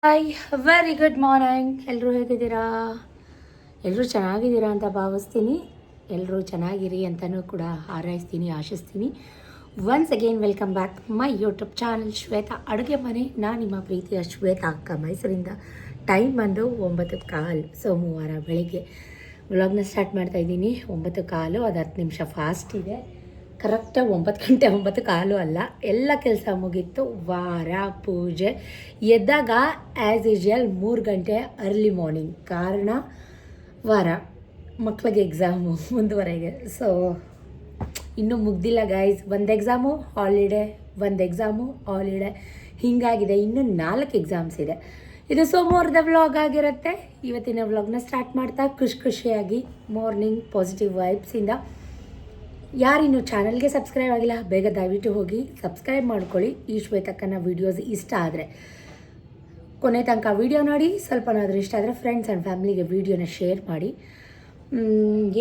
Hi very good morning. ಎಲ್ಲರೂ ಹೇಗಿದ್ದೀರಾ? ಎಲ್ಲರೂ ಚೆನ್ನಾಗಿದ್ದೀರಾ ಅಂತ ಭಾವಿಸ್ತೀನಿ. ಎಲ್ಲರೂ ಚೆನ್ನಾಗಿರಿ ಅಂತಲೂ ಕೂಡ ಹಾರೈಸ್ತೀನಿ, ಆಶಿಸ್ತೀನಿ. Once again welcome back my YouTube channel Shweta ಅಡುಗೆ ಮನೆ. ನಾನು ನಿಮ್ಮ ಪ್ರೀತಿಯ ಶ್ವೇತಾ ಅಕ್ಕ, ಮೈಸೂರಿಂದ. ಟೈಮ್ ಬಂದು 9:15 ಸೋಮವಾರ ಬೆಳಿಗ್ಗೆ ವ್ಲಾಗ್ನ ಸ್ಟಾರ್ಟ್ ಮಾಡ್ತಾಯಿದ್ದೀನಿ. 9:15, ಅದು 10 ನಿಮಿಷ ಫಾಸ್ಟ್ ಇದೆ. ಕರೆಕ್ಟಾಗಿ 9 ಗಂಟೆ 9:15 ಅಲ್ಲ, ಎಲ್ಲ ಕೆಲಸ ಮುಗೀತು. ವಾರ ಪೂಜೆ ಎದ್ದಾಗ ಆ್ಯಸ್ ಯೂಶ್ವಲ್ 3 ಗಂಟೆ ಅರ್ಲಿ ಮಾರ್ನಿಂಗ್. ಕಾರಣ ವಾರ ಮಕ್ಕಳಿಗೆ ಎಕ್ಸಾಮು ಮುಂದುವರೆಗೆ. ಸೊ ಇನ್ನೂ ಮುಗ್ದಿಲ್ಲ ಗೈಸ್. ಒಂದು ಎಕ್ಸಾಮು ಹಾಲಿಡೇ, ಒಂದು ಎಕ್ಸಾಮು ಹಾಲಿಡೇ, ಹೀಗಾಗಿದೆ. ಇನ್ನೂ 4 ಎಕ್ಸಾಮ್ಸ್ ಇದೆ. ಇದು ಸೋಮವಾರದ ವ್ಲಾಗ್ ಆಗಿರುತ್ತೆ. ಇವತ್ತಿನ ವ್ಲಾಗ್ನ ಸ್ಟಾರ್ಟ್ ಮಾಡ್ತಾ ಖುಷಿಯಾಗಿ ಮಾರ್ನಿಂಗ್ ಪಾಸಿಟಿವ್ ವೈಬ್ಸಿಂದ. ಯಾರಿನ್ನೂ ಚಾನಲ್ಗೆ ಸಬ್ಸ್ಕ್ರೈಬ್ ಆಗಿಲ್ಲ, ಬೇಗ ದಯವಿಟ್ಟು ಹೋಗಿ ಸಬ್ಸ್ಕ್ರೈಬ್ ಮಾಡ್ಕೊಳ್ಳಿ. ಈ ಶ್ವೇತಕ್ಕನ ವೀಡಿಯೋಸ್ ಇಷ್ಟ ಆದರೆ ಕೊನೆ ತನಕ ವೀಡಿಯೋ ನೋಡಿ. ಸ್ವಲ್ಪನಾದರೂ ಇಷ್ಟ ಆದರೆ ಫ್ರೆಂಡ್ಸ್ ಆ್ಯಂಡ್ ಫ್ಯಾಮಿಲಿಗೆ ವೀಡಿಯೋನ ಶೇರ್ ಮಾಡಿ.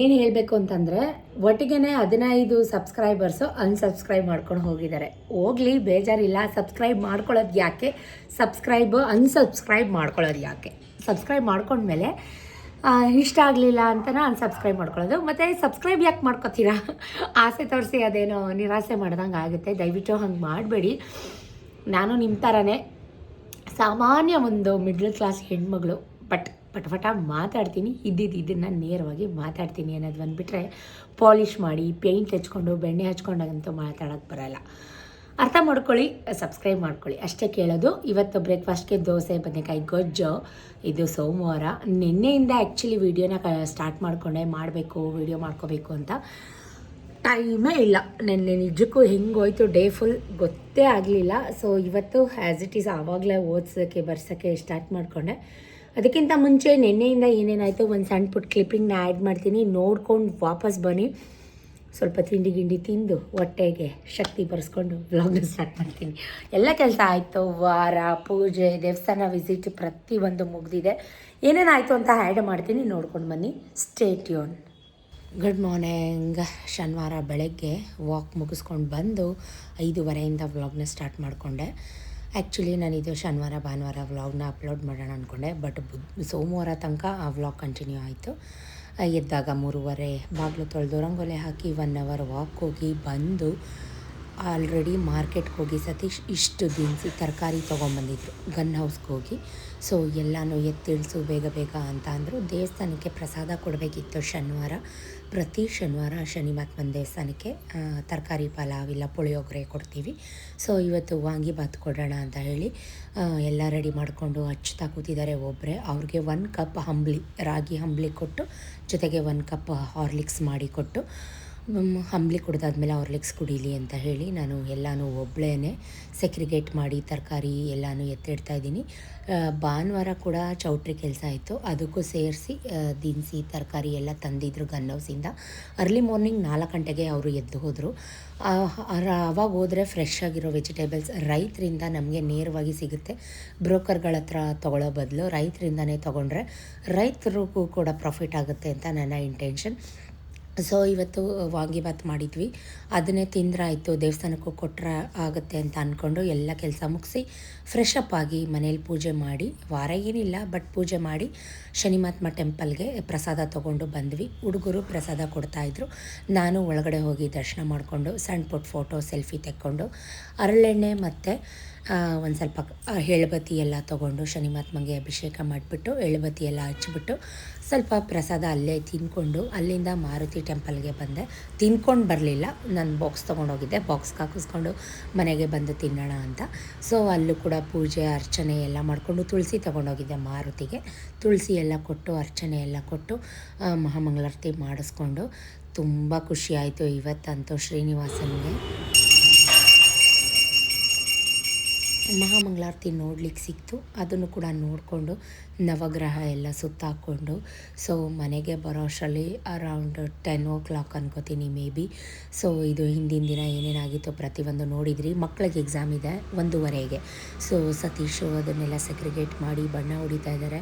ಏನು ಹೇಳಬೇಕು ಅಂತಂದರೆ, ಒಟ್ಟಿಗೆ 15 ಸಬ್ಸ್ಕ್ರೈಬರ್ಸು ಅನ್ಸಬ್ಸ್ಕ್ರೈಬ್ ಮಾಡ್ಕೊಂಡು ಹೋಗಿದ್ದಾರೆ. ಹೋಗಲಿ, ಬೇಜಾರಿಲ್ಲ. ಸಬ್ಸ್ಕ್ರೈಬ್ ಮಾಡ್ಕೊಳ್ಳೋದು ಯಾಕೆ, ಅನ್ಸಬ್ಸ್ಕ್ರೈಬ್ ಮಾಡ್ಕೊಳ್ಳೋದು ಯಾಕೆ? ಸಬ್ಸ್ಕ್ರೈಬ್ ಮಾಡ್ಕೊಂಡ್ಮೇಲೆ ಇಷ್ಟ ಆಗಲಿಲ್ಲ ಅಂತಲೇ ಅನ್ಸಬ್ಸ್ಕ್ರೈಬ್ ಮಾಡ್ಕೊಳ್ಳೋದು. ಮತ್ತು ಸಬ್ಸ್ಕ್ರೈಬ್ ಯಾಕೆ ಮಾಡ್ಕೊತೀರಾ? ಆಸೆ ತೋರಿಸಿ ಅದೇನೋ ನಿರಾಸೆ ಮಾಡ್ದಂಗೆ ಆಗುತ್ತೆ. ದಯವಿಟ್ಟು ಹಂಗೆ ಮಾಡಬೇಡಿ. ನಾನು ನಿಮ್ಮ ಥರನೇ ಸಾಮಾನ್ಯ ಒಂದು ಮಿಡ್ಲ್ ಕ್ಲಾಸ್ ಹೆಣ್ಮಗಳು. ಪಟ ಮಾತಾಡ್ತೀನಿ, ಇದನ್ನು ನೇರವಾಗಿ ಮಾತಾಡ್ತೀನಿ ಅನ್ನೋದು ಬಂದುಬಿಟ್ರೆ, ಪಾಲಿಷ್ ಮಾಡಿ ಪೇಂಟ್ ಹಚ್ಕೊಂಡು ಬೆಣ್ಣೆ ಹಚ್ಕೊಂಡಾಗಂತೂ ಮಾತಾಡೋಕ್ಕೆ ಬರೋಲ್ಲ. ಅರ್ಥ ಮಾಡ್ಕೊಳ್ಳಿ, ಸಬ್ಸ್ಕ್ರೈಬ್ ಮಾಡ್ಕೊಳ್ಳಿ, ಅಷ್ಟೇ ಕೇಳೋದು. ಇವತ್ತು ಬ್ರೇಕ್ಫಾಸ್ಟ್ಗೆ ದೋಸೆ ಬದನೆಕಾಯಿ ಗೊಜ್ಜು. ಇದು ಸೋಮವಾರ. ನಿನ್ನೆಯಿಂದ ಆ್ಯಕ್ಚುಲಿ ವೀಡಿಯೋನ ಸ್ಟಾರ್ಟ್ ಮಾಡಬೇಕು, ವೀಡಿಯೋ ಮಾಡ್ಕೋಬೇಕು ಅಂತ ಟೈಮೇ ಇಲ್ಲ. ನಿನ್ನೆ ನಿಜಕ್ಕೂ ಹೆಂಗೋಯ್ತು ಡೇ ಫುಲ್ ಗೊತ್ತೇ ಆಗಲಿಲ್ಲ. ಸೊ ಇವತ್ತು ಆ್ಯಸ್ ಇಟ್ ಈಸ್ ಆವಾಗಲೇ ಓದಿಸೋಕ್ಕೆ ಬರ್ಸೋಕ್ಕೆ ಸ್ಟಾರ್ಟ್ ಮಾಡಿಕೊಂಡೆ. ಅದಕ್ಕಿಂತ ಮುಂಚೆ ನಿನ್ನೆಯಿಂದ ಏನೇನಾಯಿತು ಒಂದು ಸಣ್ಣ ಪುಟ್ಟ ಕ್ಲಿಪ್ಪಿಂಗ್ನ ಆ್ಯಡ್ ಮಾಡ್ತೀನಿ, ನೋಡ್ಕೊಂಡು ವಾಪಸ್ ಬನ್ನಿ. ಸ್ವಲ್ಪ ತಿಂಡಿ ತಿಂದು ಹೊಟ್ಟೆಗೆ ಶಕ್ತಿ ಬರೆಸ್ಕೊಂಡು ವ್ಲಾಗ್ನ ಸ್ಟಾರ್ಟ್ ಮಾಡ್ತೀನಿ. ಎಲ್ಲ ಕೆಲಸ ಆಯಿತು. ವಾರ ಪೂಜೆ, ದೇವಸ್ಥಾನ ವಿಸಿಟ್ ಪ್ರತಿಯೊಂದು ಮುಗಿದಿದೆ. ಏನೇನಾಯಿತು ಅಂತ ಆ್ಯಡ್ ಮಾಡ್ತೀನಿ, ನೋಡ್ಕೊಂಡು ಬನ್ನಿ. Stay tune. Good morning. ಶನಿವಾರ ಬೆಳಗ್ಗೆ ವಾಕ್ ಮುಗಿಸ್ಕೊಂಡು ಬಂದು 5:15 ವ್ಲಾಗ್ನ ಸ್ಟಾರ್ಟ್ ಮಾಡಿಕೊಂಡೆ. ಆ್ಯಕ್ಚುಲಿ ನಾನಿದು ಶನಿವಾರ ಭಾನುವಾರ ವ್ಲಾಗ್ನ ಅಪ್ಲೋಡ್ ಮಾಡೋಣ ಅಂದ್ಕೊಂಡೆ, ಬಟ್ ಸೋಮವಾರ ತನಕ ಆ ವ್ಲಾಗ್ ಕಂಟಿನ್ಯೂ ಆಯಿತು. ಎದ್ದಾಗ 3:30 ಬಾಗಿಲು ತೊಳೆದು ರಂಗೋಲೆ ಹಾಕಿ 1 ಅವರ್ ವಾಕ್ ಹೋಗಿ ಬಂದು ಆಲ್ರೆಡಿ ಮಾರ್ಕೆಟ್ಗೆ ಹೋಗಿ ಸತೀಶ್ ಇಷ್ಟು ದಿನಸಿ ತರಕಾರಿ ತೊಗೊಂಬಂದಿದ್ರು ಗನ್ ಹೌಸ್ಗೆ ಹೋಗಿ. ಸೊ ಎಲ್ಲನೂ ಎತ್ತಿಳಿಸು ಬೇಗ ಅಂತ ಅಂದರು. ದೇವಸ್ಥಾನಕ್ಕೆ ಪ್ರಸಾದ ಕೊಡಬೇಕಿತ್ತು ಶನಿವಾರ. ಪ್ರತಿ ಶನಿವಾರ ಶನಿ ಮಹಾತ್ಮನ ದೇವಸ್ಥಾನಕ್ಕೆ ತರಕಾರಿ ಪಲಾವ್ ಇಲ್ಲ ಪುಳಿಯೋಗರೆ ಕೊಡ್ತೀವಿ. ಸೊ ಇವತ್ತು ವಾಂಗಿಬಾತ್ ಕೊಡೋಣ ಅಂತ ಹೇಳಿ ಎಲ್ಲ ರೆಡಿ ಮಾಡಿಕೊಂಡು ಹಚ್ತಾ ಕೂತಿದ್ದಾರೆ ಒಬ್ಬರೇ. ಅವ್ರಿಗೆ 1 ಕಪ್ ಅಂಬ್ಲಿ, ರಾಗಿ ಅಂಬ್ಲಿ ಕೊಟ್ಟು, ಜೊತೆಗೆ 1 ಕಪ್ ಹಾರ್ಲಿಕ್ಸ್ ಮಾಡಿ ಕೊಟ್ಟು, ಅಂಬ್ಲಿ ಕುಡ್ದಾದ್ಮೇಲೆ ಹಾರ್ಲಿಕ್ಸ್ ಕುಡೀಲಿ ಅಂತ ಹೇಳಿ ನಾನು ಎಲ್ಲನೂ ಒಬ್ಬಳೇ ಸೆಕ್ರಿಗೇಟ್ ಮಾಡಿ ತರಕಾರಿ ಎಲ್ಲನೂ ಎತ್ತಿಡ್ತಾಯಿದ್ದೀನಿ. ಭಾನುವಾರ ಕೂಡ ಚೌಟ್ರಿ ಕೆಲಸ ಆಯಿತು, ಅದಕ್ಕೂ ಸೇರಿಸಿ ದಿನಸಿ ತರಕಾರಿ ಎಲ್ಲ ತಂದಿದ್ರು ಗನ್ ಹೌಸಿಂದ. ಅರ್ಲಿ ಮಾರ್ನಿಂಗ್ 4 ಗಂಟೆಗೆ ಅವರು ಎದ್ದು ಹೋದರು. ಆವಾಗ ಹೋದರೆ ಫ್ರೆಶ್ ಆಗಿರೋ ವೆಜಿಟೇಬಲ್ಸ್ ರೈತರಿಂದ ನಮಗೆ ನೇರವಾಗಿ ಸಿಗುತ್ತೆ. ಬ್ರೋಕರ್ಗಳ ಹತ್ರ ತೊಗೊಳ್ಳೋ ಬದಲು ರೈತರಿಂದನೇ ತೊಗೊಂಡ್ರೆ ರೈತರಿಗೂ ಕೂಡ ಪ್ರಾಫಿಟ್ ಆಗುತ್ತೆ ಅಂತ ನನ್ನ ಇಂಟೆನ್ಷನ್. ಸೊ ಇವತ್ತು ವಾಂಗಿಬಾತ್ ಮಾಡಿದ್ವಿ, ಅದನ್ನೇ ತಿಂದ್ರಾಯಿತು, ದೇವಸ್ಥಾನಕ್ಕೂ ಕೊಟ್ಟರೆ ಆಗುತ್ತೆ ಅಂತ ಅಂದ್ಕೊಂಡು ಎಲ್ಲ ಕೆಲಸ ಮುಗಿಸಿ ಫ್ರೆಶ್ ಅಪ್ ಆಗಿ ಮನೇಲಿ ಪೂಜೆ ಮಾಡಿ, ವಾರ ಏನಿಲ್ಲ ಬಟ್ ಪೂಜೆ ಮಾಡಿ ಶನಿ ಮಹಾತ್ಮ ಟೆಂಪಲ್ಗೆ ಪ್ರಸಾದ ತೊಗೊಂಡು ಬಂದ್ವಿ. ಹುಡುಗರು ಪ್ರಸಾದ ಕೊಡ್ತಾಯಿದ್ರು. ನಾನು ಒಳಗಡೆ ಹೋಗಿ ದರ್ಶನ ಮಾಡಿಕೊಂಡು ಸಣ್ಣ ಪುಟ್ಟ ಫೋಟೋ ಸೆಲ್ಫಿ ತೆಕ್ಕೊಂಡು ಹರಳೆಣ್ಣೆ ಮತ್ತು ಒಂದು ಸ್ವಲ್ಪ ಎಳ್ಬತ್ತಿ ಎಲ್ಲ ತೊಗೊಂಡು ಶನಿ ಮಹಾತ್ಮಗೆ ಅಭಿಷೇಕ ಮಾಡಿಬಿಟ್ಟು ಎಳ್ಬತ್ತಿ ಎಲ್ಲ ಹಚ್ಚಿಬಿಟ್ಟು ಸ್ವಲ್ಪ ಪ್ರಸಾದ ಅಲ್ಲೇ ತಿಂದ್ಕೊಂಡು ಅಲ್ಲಿಂದ ಮಾರುತಿ ಟೆಂಪಲ್ಗೆ ಬಂದೆ. ತಿನ್ಕೊಂಡು ಬರಲಿಲ್ಲ, ನಾನು ಬಾಕ್ಸ್ ತೊಗೊಂಡೋಗಿದ್ದೆ, ಬಾಕ್ಸ್ಗೆ ಹಾಕಿಸ್ಕೊಂಡು ಮನೆಗೆ ಬಂದು ತಿನ್ನೋಣ ಅಂತ. ಸೊ ಅಲ್ಲೂ ಕೂಡ ಪೂಜೆ ಅರ್ಚನೆ ಎಲ್ಲ ಮಾಡಿಕೊಂಡು ತುಳಸಿ ತೊಗೊಂಡೋಗಿದ್ದೆ ಮಾರುತಿಗೆ. ತುಳಸಿ ಎಲ್ಲ ಕೊಟ್ಟು ಅರ್ಚನೆ ಎಲ್ಲ ಕೊಟ್ಟು ಮಹಾಮಂಗಳಾರತಿ ಮಾಡಿಸ್ಕೊಂಡು ತುಂಬ ಖುಷಿಯಾಯಿತು ಇವತ್ತಂತೂ. ಶ್ರೀನಿವಾಸನಿಗೆ ಮಹಾಮಂಗಳಾರತಿ ನೋಡ್ಲಿಕ್ಕೆ ಸಿಕ್ತು. ಅದನ್ನು ಕೂಡ ನೋಡಿಕೊಂಡು ನವಗ್ರಹ ಎಲ್ಲ ಸುತ್ತಾಕ್ಕೊಂಡು ಸೊ ಮನೆಗೆ ಬರೋ ಅಷ್ಟರಲ್ಲಿ ಅರೌಂಡ್ 10 ಅನ್ಕೋತೀನಿ ಮೇ ಬಿ. ಸೊ ಇದು ಹಿಂದಿನ ದಿನ ಏನೇನಾಗಿತ್ತು ಪ್ರತಿಯೊಂದು ನೋಡಿದ್ರಿ. ಮಕ್ಕಳಿಗೆ ಎಕ್ಸಾಮ್ ಇದೆ 1:30ಗೆ. ಸೊ ಸತೀಶು ಅದನ್ನೆಲ್ಲ ಸೆಗ್ರಿಗೇಟ್ ಮಾಡಿ ಬಣ್ಣ ಹೊಡಿತಾ ಇದ್ದಾರೆ.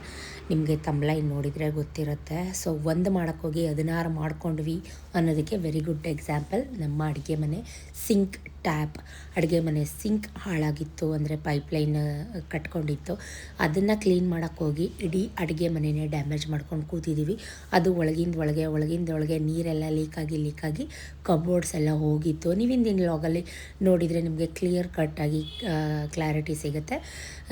ನಿಮಗೆ ತಮ್ಲೈನ್ ನೋಡಿದರೆ ಗೊತ್ತಿರುತ್ತೆ. ಸೊ ಒಂದು ಮಾಡೋಕ್ಕೋಗಿ 16 ಮಾಡ್ಕೊಂಡ್ವಿ ಅನ್ನೋದಕ್ಕೆ ವೆರಿ ಗುಡ್ ಎಕ್ಸಾಂಪಲ್ ನಮ್ಮ ಅಡುಗೆ ಮನೆ ಸಿಂಕ್ ಟ್ಯಾಪ್ ಅಡುಗೆ ಮನೆ ಸಿಂಕ್ ಹಾಳಾಗಿತ್ತು, ಅಂದರೆ ಪೈಪ್ಲೈನ್ ಕಟ್ಕೊಂಡಿತ್ತು. ಅದನ್ನು ಕ್ಲೀನ್ ಮಾಡೋಕ್ಕೆ ಹೋಗಿ ಇಡೀ ಅಡುಗೆ ಮನೆಯೇ ಡ್ಯಾಮೇಜ್ ಮಾಡ್ಕೊಂಡು ಕೂತಿದ್ದೀವಿ. ಅದು ಒಳಗಿಂದೊಳಗೆ ನೀರೆಲ್ಲ ಲೀಕಾಗಿ ಕಬೋರ್ಡ್ಸ್ ಎಲ್ಲ ಹೋಗಿತ್ತು. ನೀವಿಂದಿನ ಲಾಗಲ್ಲಿ ನೋಡಿದರೆ ನಿಮಗೆ ಕ್ಲಿಯರ್ ಕಟ್ಟಾಗಿ ಕ್ಲಾರಿಟಿ ಸಿಗುತ್ತೆ.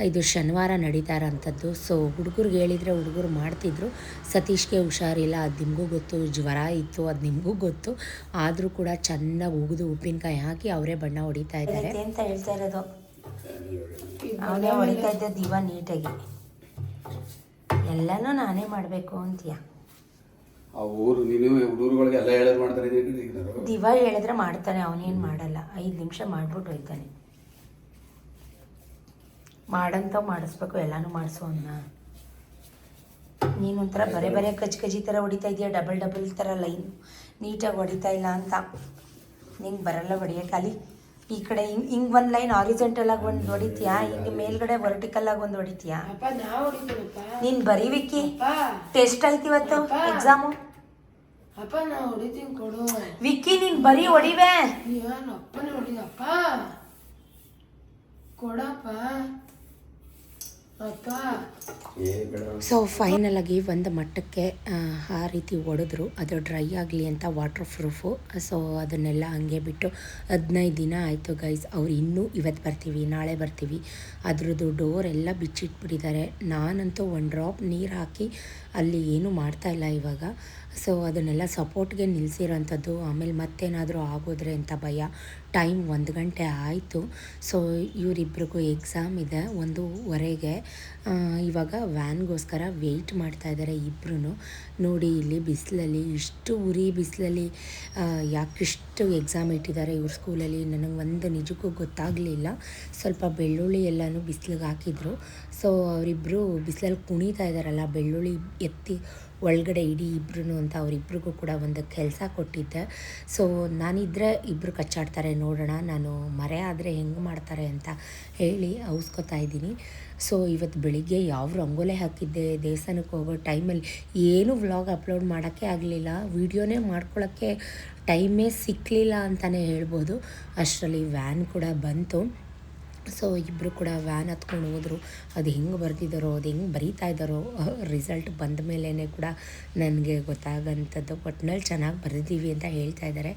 ಇದು ಶನಿವಾರ ನಡೀತಾ ಇರೋಂಥದ್ದು. ಸೊ ಹುಡುಗರಿಗೆ ಹೇಳಿದರೆ ಹುಡುಗರು ಮಾಡ್ತಿದ್ರು. ಸತೀಶ್ಗೆ ಹುಷಾರಿಲ್ಲ, ಅದು ನಿಮಗೂ ಗೊತ್ತು. ಜ್ವರ ಇತ್ತು, ಅದು ನಿಮಗೂ ಗೊತ್ತು. ಆದರೂ ಕೂಡ ಚೆನ್ನಾಗಿ ಉಗಿದು ಉಪ್ಪಿನಕಾಯಿ ಹಾಕಿ ಅವರೇ ಬಣ್ಣ ಹೊಡಿತಾ ಇದ್ದಾರೆ ಅಂತ ಹೇಳ್ತಾ ಇರೋದು. ಅವನೇ ಹೊಡಿತಾ ಇದ್ದ ದಿವ ನೀಟಾಗಿ. ಎಲ್ಲನೂ ನಾನೇ ಮಾಡಬೇಕು ಅಂತೀಯ. ದಿವ ಹೇಳಿದ್ರೆ ಮಾಡ್ತಾನೆ, ಅವನೇನು ಮಾಡಲ್ಲ. 5 ನಿಮಿಷ ಮಾಡ್ಬಿಟ್ಟು ಹೋಯ್ತಾನೆ. ಮಾಡಂತ ಮಾಡಿಸ್ಬೇಕು, ಎಲ್ಲನೂ ಮಾಡಿಸು ಅನ್ನ. ನೀನೊಂಥರ ಬರೇ ಕಜ್ಜಿ ಥರ ಹೊಡಿತಾ ಇದೆಯಾ, ಡಬಲ್ ಥರ ಲೈನ್ ನೀಟಾಗಿ ಹೊಡಿತಾ ಇಲ್ಲ ಅಂತ. ನಿಂಗೆ ಬರಲ್ಲ ಹೊಡಿಯೋಕೆ. ಅಲ್ಲಿ ಈ ಕಡೆ ಹಿಂಗೆ ಒಂದು ಲೈನ್ ಆರಿಜೆಂಟಲ್ ಆಗಿ ಒಂದು ಹೊಡಿತೀಯಾ, ಹಿಂಗೆ ಮೇಲ್ಗಡೆ ವರ್ಟಿಕಲ್ ಆಗಿ ಒಂದು ಹೊಡಿತೀಯಾ. ನೀನು ಬರೀ ವಿಕ್ಕಿ, ಟೆಸ್ಟ್ ಆಯ್ತು ಇವತ್ತು ಎಕ್ಸಾಮು. ವಿಕ್ಕಿ ನೀನು ಬರೀ ಹೊಡಿವೆ. ಸೊ ಫೈನಲಾಗಿ ಒಂದು ಮಟ್ಟಕ್ಕೆ ಆ ರೀತಿ ಹೊಡೆದ್ರು. ಅದು ಡ್ರೈ ಆಗಲಿ ಅಂತ ವಾಟರ್ ಪ್ರೂಫು. ಸೊ ಅದನ್ನೆಲ್ಲ ಹಂಗೆ ಬಿಟ್ಟು 15 ದಿನ ಆಯಿತು ಗೈಸ್. ಅವ್ರು ಇನ್ನೂ ಇವತ್ತು ಬರ್ತೀವಿ, ನಾಳೆ ಬರ್ತೀವಿ, ಅದ್ರದ್ದು ಡೋರ್ ಎಲ್ಲ ಬಿಚ್ಚಿಟ್ಬಿಟ್ಟಿದ್ದಾರೆ. ನಾನಂತೂ 1 ಡ್ರಾಪ್ ನೀರು ಹಾಕಿ ಅಲ್ಲಿ ಏನೂ ಮಾಡ್ತಾಯಿಲ್ಲ ಇವಾಗ. ಸೊ ಅದನ್ನೆಲ್ಲ ಸಪೋರ್ಟ್ಗೆ ನಿಲ್ಲಿಸಿರೋಂಥದ್ದು. ಆಮೇಲೆ ಮತ್ತೇನಾದರೂ ಆಗೋದ್ರೆ ಅಂತ ಭಯ. ಟೈಮ್ 1 ಗಂಟೆ ಆಯಿತು. ಸೊ ಇವರಿಬ್ರಿಗೂ ಎಕ್ಸಾಮ್ ಇದೆ 1:15. ಇವಾಗ ವ್ಯಾನ್ಗೋಸ್ಕರ ವೆಯ್ಟ್ ಮಾಡ್ತಾಯಿದ್ದಾರೆ ಇಬ್ಬರೂ. ನೋಡಿ ಇಲ್ಲಿ ಬಿಸಿಲಲ್ಲಿ, ಇಷ್ಟು ಉರಿ ಬಿಸಿಲಲ್ಲಿ ಯಾಕಿಷ್ಟು ಎಕ್ಸಾಮ್ ಇಟ್ಟಿದ್ದಾರೆ ಇವ್ರ ಸ್ಕೂಲಲ್ಲಿ ನನಗೆ ಒಂದು ನಿಜಕ್ಕೂ ಗೊತ್ತಾಗಲಿಲ್ಲ. ಸ್ವಲ್ಪ ಬೆಳ್ಳುಳ್ಳಿ ಎಲ್ಲನೂ ಬಿಸಿಲಿಗೆ ಹಾಕಿದ್ರು. ಸೊ ಅವರಿಬ್ಬರು ಬಿಸಿಲಲ್ಲಿ ಕುಣಿತಾ ಇದ್ದಾರಲ್ಲ, ಬೆಳ್ಳುಳ್ಳಿ ಎತ್ತಿ ಒಳಗಡೆ ಇಡೀ ಇಬ್ಬರೂ ಅಂತ ಅವರಿಬ್ರಿಗೂ ಕೂಡ ಒಂದು ಕೆಲಸ ಕೊಟ್ಟಿದ್ದೆ. ಸೊ ನಾನಿದ್ದರೆ ಇಬ್ಬರು ಕಚ್ಚಾಡ್ತಾರೆ, ನೋಡೋಣ ನಾನು ಮರೆ ಆದರೆ ಹೆಂಗೆ ಮಾಡ್ತಾರೆ ಅಂತ ಹೇಳಿ ಔಸ್ಕೊತಾ ಇದ್ದೀನಿ. ಸೊ ಇವತ್ತು ಬೆಳಿಗ್ಗೆ ಯಾವ ರಂಗೋಲೆ ಹಾಕಿದ್ದೆ, ದೇವಸ್ಥಾನಕ್ಕೆ ಹೋಗೋ ಟೈಮಲ್ಲಿ ಏನೂ ವ್ಲಾಗ್ ಅಪ್ಲೋಡ್ ಮಾಡೋಕ್ಕೆ ಆಗಲಿಲ್ಲ. ವೀಡಿಯೋನೇ ಮಾಡ್ಕೊಳ್ಳೋಕ್ಕೆ ಟೈಮೇ ಸಿಕ್ಕಲಿಲ್ಲ ಅಂತಲೇ ಹೇಳ್ಬೋದು. ಅಷ್ಟರಲ್ಲಿ ವ್ಯಾನ್ ಕೂಡ ಬಂತು. ಸೊ ಇಬ್ಬರು ಕೂಡ ವ್ಯಾನ್ ಹತ್ಕೊಂಡು ಹೋದರು. ಅದು ಹೆಂಗೆ ಬರೆದಿದ್ದಾರೋ, ಅದು ಹೆಂಗೆ ಬರೀತಾ ಇದ್ದಾರೋ ರಿಸಲ್ಟ್ ಬಂದ ಮೇಲೇ ಕೂಡ ನನಗೆ ಗೊತ್ತಾಗೋಂಥದ್ದು. ಒಟ್ಟಿನಲ್ಲಿ ಚೆನ್ನಾಗಿ ಬರೆದಿದ್ದೀವಿ ಅಂತ ಹೇಳ್ತಾ ಇದ್ದಾರೆ.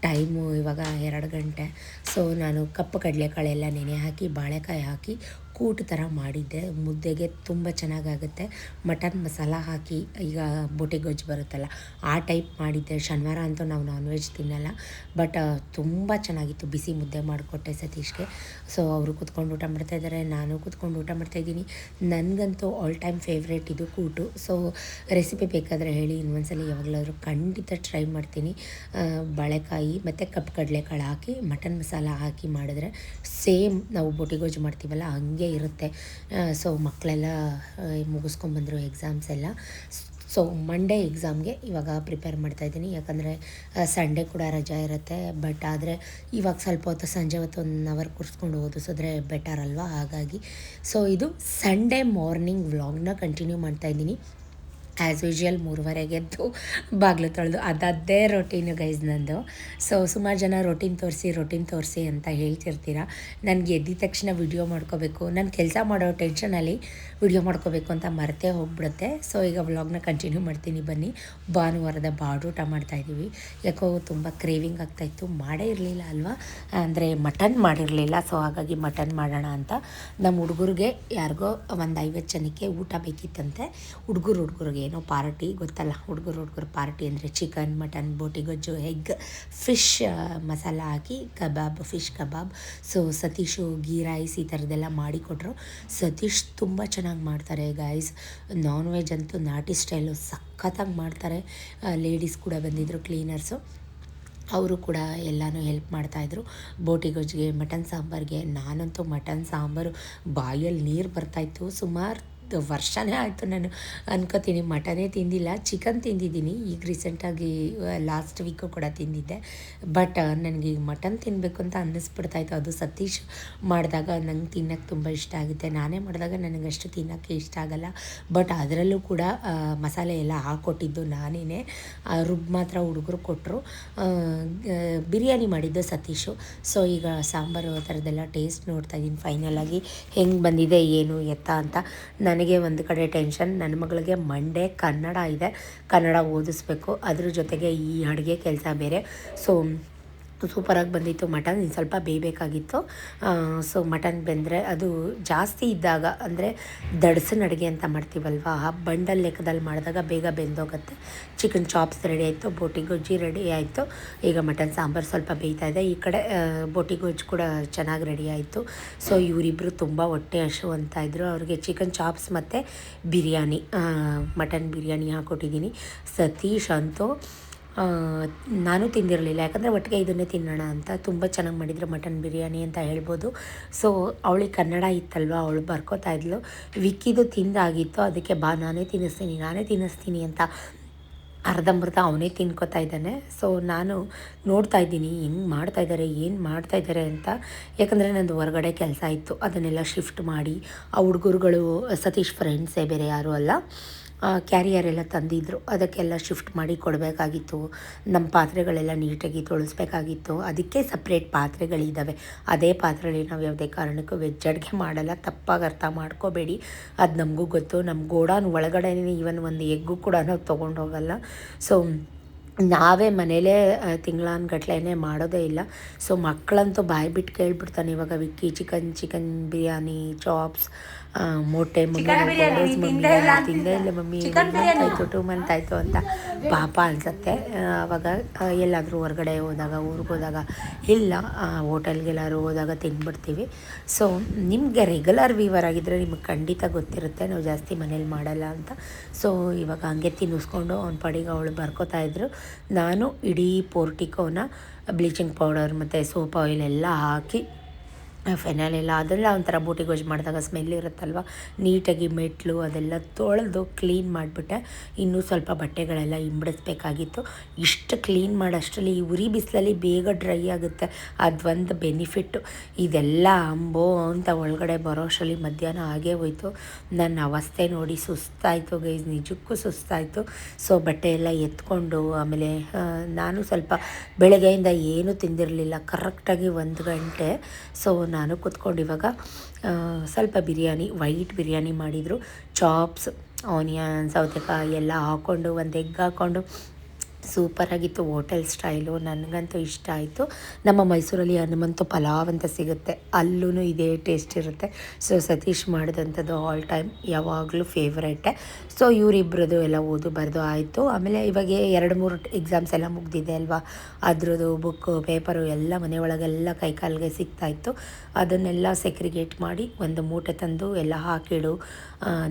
ಟೈಮು ಇವಾಗ 2 ಗಂಟೆ. ಸೊ ನಾನು ಕಪ್ಪು ಕಡಲೆಕಾಳೆಲ್ಲ ನೆನೆ ಹಾಕಿ ಬಾಳೆಕಾಯಿ ಹಾಕಿ ಕೂಟು ಥರ ಮಾಡಿದ್ದೆ. ಮುದ್ದೆಗೆ ತುಂಬ ಚೆನ್ನಾಗಾಗುತ್ತೆ. ಮಟನ್ ಮಸಾಲ ಹಾಕಿ, ಈಗ ಬೋಟಿ ಗೊಜ್ಜು ಬರುತ್ತಲ್ಲ ಆ ಟೈಪ್ ಮಾಡಿದ್ದೆ. ಶನಿವಾರ ಅಂತೂ ನಾವು ನಾನ್ ವೆಜ್ ತಿನ್ನಲ್ಲ, ಬಟ್ ತುಂಬ ಚೆನ್ನಾಗಿತ್ತು. ಬಿಸಿ ಮುದ್ದೆ ಮಾಡಿಕೊಟ್ಟೆ ಸತೀಶ್ಗೆ. ಸೊ ಅವರು ಕೂತ್ಕೊಂಡು ಊಟ ಮಾಡ್ತಾಯಿದ್ದಾರೆ, ನಾನು ಕೂತ್ಕೊಂಡು ಊಟ ಮಾಡ್ತಾಯಿದ್ದೀನಿ. ನನಗಂತೂ ಆಲ್ ಟೈಮ್ ಫೇವ್ರೇಟ್ ಇದು ಕೂಟು. ಸೊ ರೆಸಿಪಿ ಬೇಕಾದರೆ ಹೇಳಿ, ಇನ್ನೊಂದ್ಸಲ ಯಾವಾಗಲಾದರೂ ಖಂಡಿತ ಟ್ರೈ ಮಾಡ್ತೀನಿ. ಬಾಳೆಕಾಯಿ ಮತ್ತು ಕಪ್ಪು ಕಡಲೆಕಾಳು ಹಾಕಿ ಮಟನ್ ಮಸಾಲ ಹಾಕಿ ಮಾಡಿದ್ರೆ ಸೇಮ್ ನಾವು ಬೋಟಿ ಗೊಜ್ಜು ಮಾಡ್ತೀವಲ್ಲ ಹಂಗೆ ಇರುತ್ತೆ. ಸೊ ಮಕ್ಕಳೆಲ್ಲ ಮುಗಿಸ್ಕೊಂಡ್ಬಂದರು ಎಕ್ಸಾಮ್ಸ್ ಎಲ್ಲ. ಸೊ ಮಂಡೇ ಎಕ್ಸಾಮ್ಗೆ ಇವಾಗ ಪ್ರಿಪೇರ್ ಮಾಡ್ತಾಯಿದ್ದೀನಿ. ಯಾಕಂದರೆ ಸಂಡೇ ಕೂಡ ರಜಾ ಇರುತ್ತೆ. ಬಟ್ ಆದರೆ ಇವಾಗ ಸ್ವಲ್ಪ ಹೊತ್ತು ಸಂಜೆ ಹೊತ್ತು 1 ಅವರ್ ಕೂರಿಸ್ಕೊಂಡು ಓದಿಸಿದ್ರೆ ಬೆಟರ್ ಅಲ್ವಾ, ಹಾಗಾಗಿ. ಸೊ ಇದು ಸಂಡೇ ಮಾರ್ನಿಂಗ್ ವ್ಲಾಗ್ನ ಕಂಟಿನ್ಯೂ ಮಾಡ್ತಾಯಿದ್ದೀನಿ. ಆ್ಯಸ್ ಯೂಶ್ವಲ್ 3:30ಗೆ ಎದ್ದು ಬಾಗಿಲು ತೊಳೆದು ಅದೇ ರೊಟೀನು ಗೈಸ್ ನಂದು. ಸೊ ಸುಮಾರು ಜನ ರೊಟೀನ್ ತೋರಿಸಿ ಅಂತ ಹೇಳ್ತಿರ್ತೀರ. ನನಗೆ ಎದ್ದಿದ ತಕ್ಷಣ ವಿಡಿಯೋ ಮಾಡ್ಕೋಬೇಕು, ನಾನು ಕೆಲಸ ಮಾಡೋ ಟೆನ್ಷನಲ್ಲಿ ವಿಡಿಯೋ ಮಾಡ್ಕೋಬೇಕು ಅಂತ ಮರೆತೇ ಹೋಗ್ಬಿಡುತ್ತೆ. ಸೊ ಈಗ ವ್ಲಾಗ್ನ ಕಂಟಿನ್ಯೂ ಮಾಡ್ತೀನಿ ಬನ್ನಿ. ಭಾನುವಾರದ ಬಾಡೂಟ ಮಾಡ್ತಾಯಿದ್ದೀವಿ. ಯಾಕೋ ತುಂಬ ಕ್ರೇವಿಂಗ್ ಆಗ್ತಾಯಿತ್ತು. ಮಾಡೇ ಇರಲಿಲ್ಲ ಅಲ್ವಾ, ಅಂದರೆ ಮಟನ್ ಮಾಡಿರಲಿಲ್ಲ. ಸೊ ಹಾಗಾಗಿ ಮಟನ್ ಮಾಡೋಣ ಅಂತ ನಮ್ಮ ಹುಡುಗರಿಗೆ ಯಾರಿಗೋ ಒಂದು 50 ಜನಕ್ಕೆ ಊಟ ಬೇಕಿತ್ತಂತೆ. ಹುಡುಗರಿಗೆ ಏನೋ ಪಾರ್ಟಿ ಗೊತ್ತಲ್ಲ, ಹುಡುಗರು ಪಾರ್ಟಿ ಅಂದರೆ ಚಿಕನ್, ಮಟನ್, ಬೋಟಿ ಗೊಜ್ಜು, ಎಗ್, ಫಿಶ್ ಮಸಾಲ ಹಾಕಿ kebab, fish kebab. So Satish ghee rice ಈ ಥರದ್ದೆಲ್ಲ ಮಾಡಿಕೊಟ್ರು. ಸತೀಶ್ ತುಂಬ ಚೆನ್ನಾಗಿ ಮಾಡ್ತಾರೆ ಗೈಸ್. ನಾನ್ ವೆಜ್ ಅಂತೂ ನಾಟಿ ಸ್ಟೈಲು ಸಖತ್ತಾಗಿ ಮಾಡ್ತಾರೆ. ಲೇಡೀಸ್ ಕೂಡ ಬಂದಿದ್ದರು, ಕ್ಲೀನರ್ಸು. ಅವರು ಕೂಡ ಎಲ್ಲನೂ ಹೆಲ್ಪ್ ಮಾಡ್ತಾಯಿದ್ರು. ಬೋಟಿ ಗೊಜ್ಜಿಗೆ, ಮಟನ್ ಸಾಂಬಾರಿಗೆ. ನಾನಂತೂ ಮಟನ್ ಸಾಂಬಾರು ಬಾಯಲ್ಲಿ ನೀರು ಬರ್ತಾಯಿತ್ತು. ಸುಮಾರು ವರ್ಷನೇ ಆಯಿತು ನಾನು ಅನ್ಕೋತೀನಿ ಮಟನೇ ತಿಂದಿಲ್ಲ. ಚಿಕನ್ ತಿಂದಿದ್ದೀನಿ ಈಗ ರೀಸೆಂಟಾಗಿ, ಲಾಸ್ಟ್ ವೀಕು ಕೂಡ ತಿಂದಿದ್ದೆ. ಬಟ್ ನನಗೆ ಈಗ ಮಟನ್ ತಿನ್ನಬೇಕು ಅಂತ ಅನ್ನಿಸ್ಬಿಡ್ತಾಯಿತ್ತು. ಅದು ಸತೀಶ್ ಮಾಡಿದಾಗ ನಂಗೆ ತಿನ್ನೋಕ್ಕೆ ತುಂಬ ಇಷ್ಟ ಆಗುತ್ತೆ. ನಾನೇ ಮಾಡಿದಾಗ ನನಗಷ್ಟು ತಿನ್ನೋಕ್ಕೆ ಇಷ್ಟ ಆಗಲ್ಲ. ಬಟ್ ಅದರಲ್ಲೂ ಕೂಡ ಮಸಾಲೆ ಎಲ್ಲ ಹಾಕ್ಕೊಟ್ಟಿದ್ದು ನಾನೇ. ರುಬ್ಬು ಮಾತ್ರ ಹುಡುಗರು ಕೊಟ್ಟರು. ಬಿರಿಯಾನಿ ಮಾಡಿದ್ದು ಸತೀಶು. ಸೊ ಈಗ ಸಾಂಬಾರು ಆ ಥರದ್ದೆಲ್ಲ ಟೇಸ್ಟ್ ನೋಡ್ತಾಯಿದ್ದೀನಿ ಫೈನಲಾಗಿ ಹೆಂಗೆ ಬಂದಿದೆ ಏನು ಎತ್ತ ಅಂತ. ನನಗೆ ಒಂದು ಕಡೆ ಟೆನ್ಷನ್, ನನ್ನ ಮಗಳಿಗೆ ಮಂಡೇ ಕನ್ನಡ ಇದೆ, ಕನ್ನಡ ಓದಿಸ್ಬೇಕು, ಅದ್ರ ಜೊತೆಗೆ ಈ ಅಡುಗೆ ಕೆಲಸ ಬೇರೆ. ಸೊ ಸೂಪರಾಗಿ ಬಂದಿತ್ತು ಮಟನ್. ಇನ್ನು ಸ್ವಲ್ಪ ಬೇಯಬೇಕಾಗಿತ್ತು. ಸೊ ಮಟನ್ ಬೆಂದರೆ ಅದು ಜಾಸ್ತಿ ಇದ್ದಾಗ, ಅಂದರೆ ದಡ್ಸನ ಅಡುಗೆ ಅಂತ ಮಾಡ್ತೀವಲ್ವ, ಆ ಬಂಡಲ್ ಲೆಕ್ಕದಲ್ಲಿ ಮಾಡಿದಾಗ ಬೇಗ ಬೆಂದೋಗುತ್ತೆ. ಚಿಕನ್ ಚಾಪ್ಸ್ ರೆಡಿ ಆಯಿತು, ಬೋಟಿ ಗೊಜ್ಜಿ ರೆಡಿ ಆಯಿತು. ಈಗ ಮಟನ್ ಸಾಂಬಾರು ಸ್ವಲ್ಪ ಬೇಯ್ತಾ ಇದೆ. ಈ ಕಡೆ ಬೋಟಿ ಗೊಜ್ಜು ಕೂಡ ಚೆನ್ನಾಗಿ ರೆಡಿ ಆಯಿತು. ಸೊ ಇವರಿಬ್ಬರು ತುಂಬ ಹೊಟ್ಟೆ ಹಶು ಅಂತ ಇದ್ದರು. ಅವ್ರಿಗೆ ಚಿಕನ್ ಚಾಪ್ಸ್ ಮತ್ತು ಬಿರಿಯಾನಿ, ಮಟನ್ ಬಿರಿಯಾನಿ ಹಾಕ್ಕೊಟ್ಟಿದ್ದೀನಿ. ಸತೀಶ್ ಅಂತೂ ನಾನು ತಿಂದಿರಲಿಲ್ಲ, ಯಾಕಂದರೆ ಒಟ್ಟಿಗೆ ಇದನ್ನೇ ತಿನ್ನೋಣ ಅಂತ. ತುಂಬ ಚೆನ್ನಾಗಿ ಮಾಡಿದ್ರು ಮಟನ್ ಬಿರಿಯಾನಿ ಅಂತ ಹೇಳ್ಬೋದು. ಸೊ ಅವಳಿಗೆ ಕನ್ನಡ ಇತ್ತಲ್ವ, ಅವಳು ಬರ್ಕೋತಾ ಇದ್ಲು. ವಿಕ್ಕಿದು ತಿಂದಾಗಿತ್ತು, ಅದಕ್ಕೆ ಬಾ ನಾನೇ ತಿನ್ನಿಸ್ತೀನಿ ಅಂತ ಅರ್ಧಂಬರ್ಧ ಅವನೇ ತಿನ್ಕೋತಾ ಇದ್ದಾನೆ. ಸೊ ನಾನು ನೋಡ್ತಾ ಇದ್ದೀನಿ ಹೆಂಗೆ ಮಾಡ್ತಾಯಿದ್ದಾರೆ, ಏನು ಮಾಡ್ತಾಯಿದ್ದಾರೆ ಅಂತ. ಯಾಕಂದರೆ ನಂದು ಹೊರಗಡೆ ಕೆಲಸ ಇತ್ತು, ಅದನ್ನೆಲ್ಲ ಶಿಫ್ಟ್ ಮಾಡಿ, ಆ ಹುಡುಗರುಗಳು ಸತೀಶ್ ಫ್ರೆಂಡ್ಸೇ, ಬೇರೆ ಯಾರೂ ಅಲ್ಲ, ಕ್ಯಾರಿಯರೆಲ್ಲ ತಂದಿದ್ದರು, ಅದಕ್ಕೆಲ್ಲ ಶಿಫ್ಟ್ ಮಾಡಿ ಕೊಡಬೇಕಾಗಿತ್ತು. ನಮ್ಮ ಪಾತ್ರೆಗಳೆಲ್ಲ ನೀಟಾಗಿ ತೊಳಸ್ಬೇಕಾಗಿತ್ತು. ಅದಕ್ಕೆ ಸಪ್ರೇಟ್ ಪಾತ್ರೆಗಳಿದ್ದಾವೆ. ಅದೇ ಪಾತ್ರೆಯಲ್ಲಿ ನಾವು ಯಾವುದೇ ಕಾರಣಕ್ಕೂ ವೆಜ್ ಅಡುಗೆ ಮಾಡಲ್ಲ, ತಪ್ಪಾಗಿ ಅರ್ಥ ಮಾಡ್ಕೋಬೇಡಿ. ಅದು ನಮಗೂ ಗೊತ್ತು. ನಮ್ಮ ಗೋಡಾನ್ ಒಳಗಡೆ ಈವನ್ ಒಂದು ಎಗ್ಗು ಕೂಡ ನಾವು ತೊಗೊಂಡೋಗಲ್ಲ. ಸೊ ನಾವೇ ಮನೇಲೇ ತಿಂಗಳಾನ್ಗಟ್ಲೆ ಮಾಡೋದೇ ಇಲ್ಲ. ಸೊ ಮಕ್ಕಳಂತೂ ಬಾಯಿ ಬಿಟ್ಟು ಕೇಳ್ಬಿಡ್ತಾನೆ ಇವಾಗ ವಿಕ್ಕಿ, ಚಿಕನ್ ಬಿರಿಯಾನಿ, ಚಾಪ್ಸ್, ಮೊಟ್ಟೆ, ತಿಂದೇ ಇಲ್ಲ ಮಮ್ಮಿ, 2 ಮಂತ್ ಆಯಿತು ಅಂತ ಪಾಪ ಅನ್ಸುತ್ತೆ. ಆವಾಗ ಎಲ್ಲಾದರೂ ಹೊರಗಡೆ ಹೋದಾಗ, ಊರಿಗೆ ಹೋದಾಗ, ಇಲ್ಲ ಹೋಟೆಲ್ಗೆಲ್ಲಾದ್ರು ಹೋದಾಗ ತಿಂದ್ಬಿಡ್ತೀವಿ. ಸೊ ನಿಮಗೆ ರೆಗ್ಯುಲರ್ ವೀವರ್ ಆಗಿದ್ದರೆ ನಿಮಗೆ ಖಂಡಿತ ಗೊತ್ತಿರುತ್ತೆ ನಾವು ಜಾಸ್ತಿ ಮನೇಲಿ ಮಾಡಲ್ಲ ಅಂತ. ಸೊ ಇವಾಗ ಹಂಗೆ ತಿನ್ನಿಸ್ಕೊಂಡು ಅವ್ನ ಪಡಿಗೆ ಅವಳು ಬರ್ಕೋತಾಯಿದ್ರು. ನಾನು ಇಡೀ ಪೋರ್ಟಿಕೋನ ಬ್ಲೀಚಿಂಗ್ ಪೌಡರ್ ಮತ್ತು ಸೋಪ್ ಆಯಿಲ್ ಎಲ್ಲ ಹಾಕಿ, ಫೆನಲ್ ಎಲ್ಲ, ಅದೆಲ್ಲ ಒಂಥರ ಬೋಟಿ ಗೊಜ್ಜು ಮಾಡಿದಾಗ ಸ್ಮೆಲ್ ಇರುತ್ತಲ್ವ, ನೀಟಾಗಿ ಮೆಟ್ಲು ಅದೆಲ್ಲ ತೊಳೆದು ಕ್ಲೀನ್ ಮಾಡಿಬಿಟ್ಟೆ. ಇನ್ನೂ ಸ್ವಲ್ಪ ಬಟ್ಟೆಗಳೆಲ್ಲ ಹಿಂಬಿಡಿಸ್ಬೇಕಾಗಿತ್ತು. ಇಷ್ಟು ಕ್ಲೀನ್ ಮಾಡೋಷ್ಟರಲ್ಲಿ ಈ ಉರಿ ಬಿಸಿಲಲ್ಲಿ ಬೇಗ ಡ್ರೈ ಆಗುತ್ತೆ, ಅದೊಂದು ಬೆನಿಫಿಟ್ಟು. ಇದೆಲ್ಲ ಅಂಬೋ ಅಂತ ಒಳಗಡೆ ಬರೋ ಅಷ್ಟರಲ್ಲಿ ಮಧ್ಯಾಹ್ನ ಆಗೇ ಹೋಯ್ತು. ನನ್ನ ಅವಸ್ಥೆ ನೋಡಿ ಸುಸ್ತಾಯಿತು ಗೈಸ್, ನಿಜಕ್ಕೂ ಸುಸ್ತಾಯಿತು. ಸೊ ಬಟ್ಟೆ ಎಲ್ಲ ಎತ್ಕೊಂಡು, ಆಮೇಲೆ ನಾನು ಸ್ವಲ್ಪ ಬೆಳಗ್ಗೆಯಿಂದ ಏನೂ ತಿಂದಿರಲಿಲ್ಲ, ಕರೆಕ್ಟಾಗಿ 1 ಗಂಟೆ. ಸೊ ನಾನು ಕೂತ್ಕೊಂಡು ಇವಾಗ ಸ್ವಲ್ಪ ವೈಟ್ ಬಿರಿಯಾನಿ ಮಾಡಿದರು. ಚಾಪ್ಸ್, ಆನಿಯನ್, ಸೌತೆಕಾಯಿ ಎಲ್ಲ ಹಾಕ್ಕೊಂಡು, ಒಂದು ಎಗ್ ಹಾಕ್ಕೊಂಡು ಸೂಪರಾಗಿತ್ತು. ಹೋಟೆಲ್ ಸ್ಟೈಲು, ನನಗಂತೂ ಇಷ್ಟ ಆಯಿತು. ನಮ್ಮ ಮೈಸೂರಲ್ಲಿ ಹನುಮಂತು ಪಲಾವ್ ಅಂತ ಸಿಗುತ್ತೆ, ಅಲ್ಲೂ ಇದೇ ಟೇಸ್ಟ್ ಇರುತ್ತೆ. ಸೊ ಸತೀಶ್ ಮಾಡಿದಂಥದ್ದು ಆಲ್ ಟೈಮ್ ಯಾವಾಗಲೂ ಫೇವ್ರೇಟೆ. ಸೊ ಇವರಿಬ್ಬರದು ಎಲ್ಲ ಬರೆದು ಆಯಿತು. ಆಮೇಲೆ ಇವಾಗ 2-3 ಎಕ್ಸಾಮ್ಸ್ ಎಲ್ಲ ಮುಗ್ದಿದೆ ಅಲ್ವಾ, ಅದ್ರದ್ದು ಬುಕ್ಕು, ಪೇಪರು ಎಲ್ಲ ಮನೆ ಒಳಗೆಲ್ಲ ಕೈಕಾಲಿಗೆ ಸಿಗ್ತಾಯಿತ್ತು. ಅದನ್ನೆಲ್ಲ ಸೆಕ್ರಿಗೇಟ್ ಮಾಡಿ ಒಂದು ಮೂಟೆ ತಂದು ಎಲ್ಲ ಹಾಕಿಡು,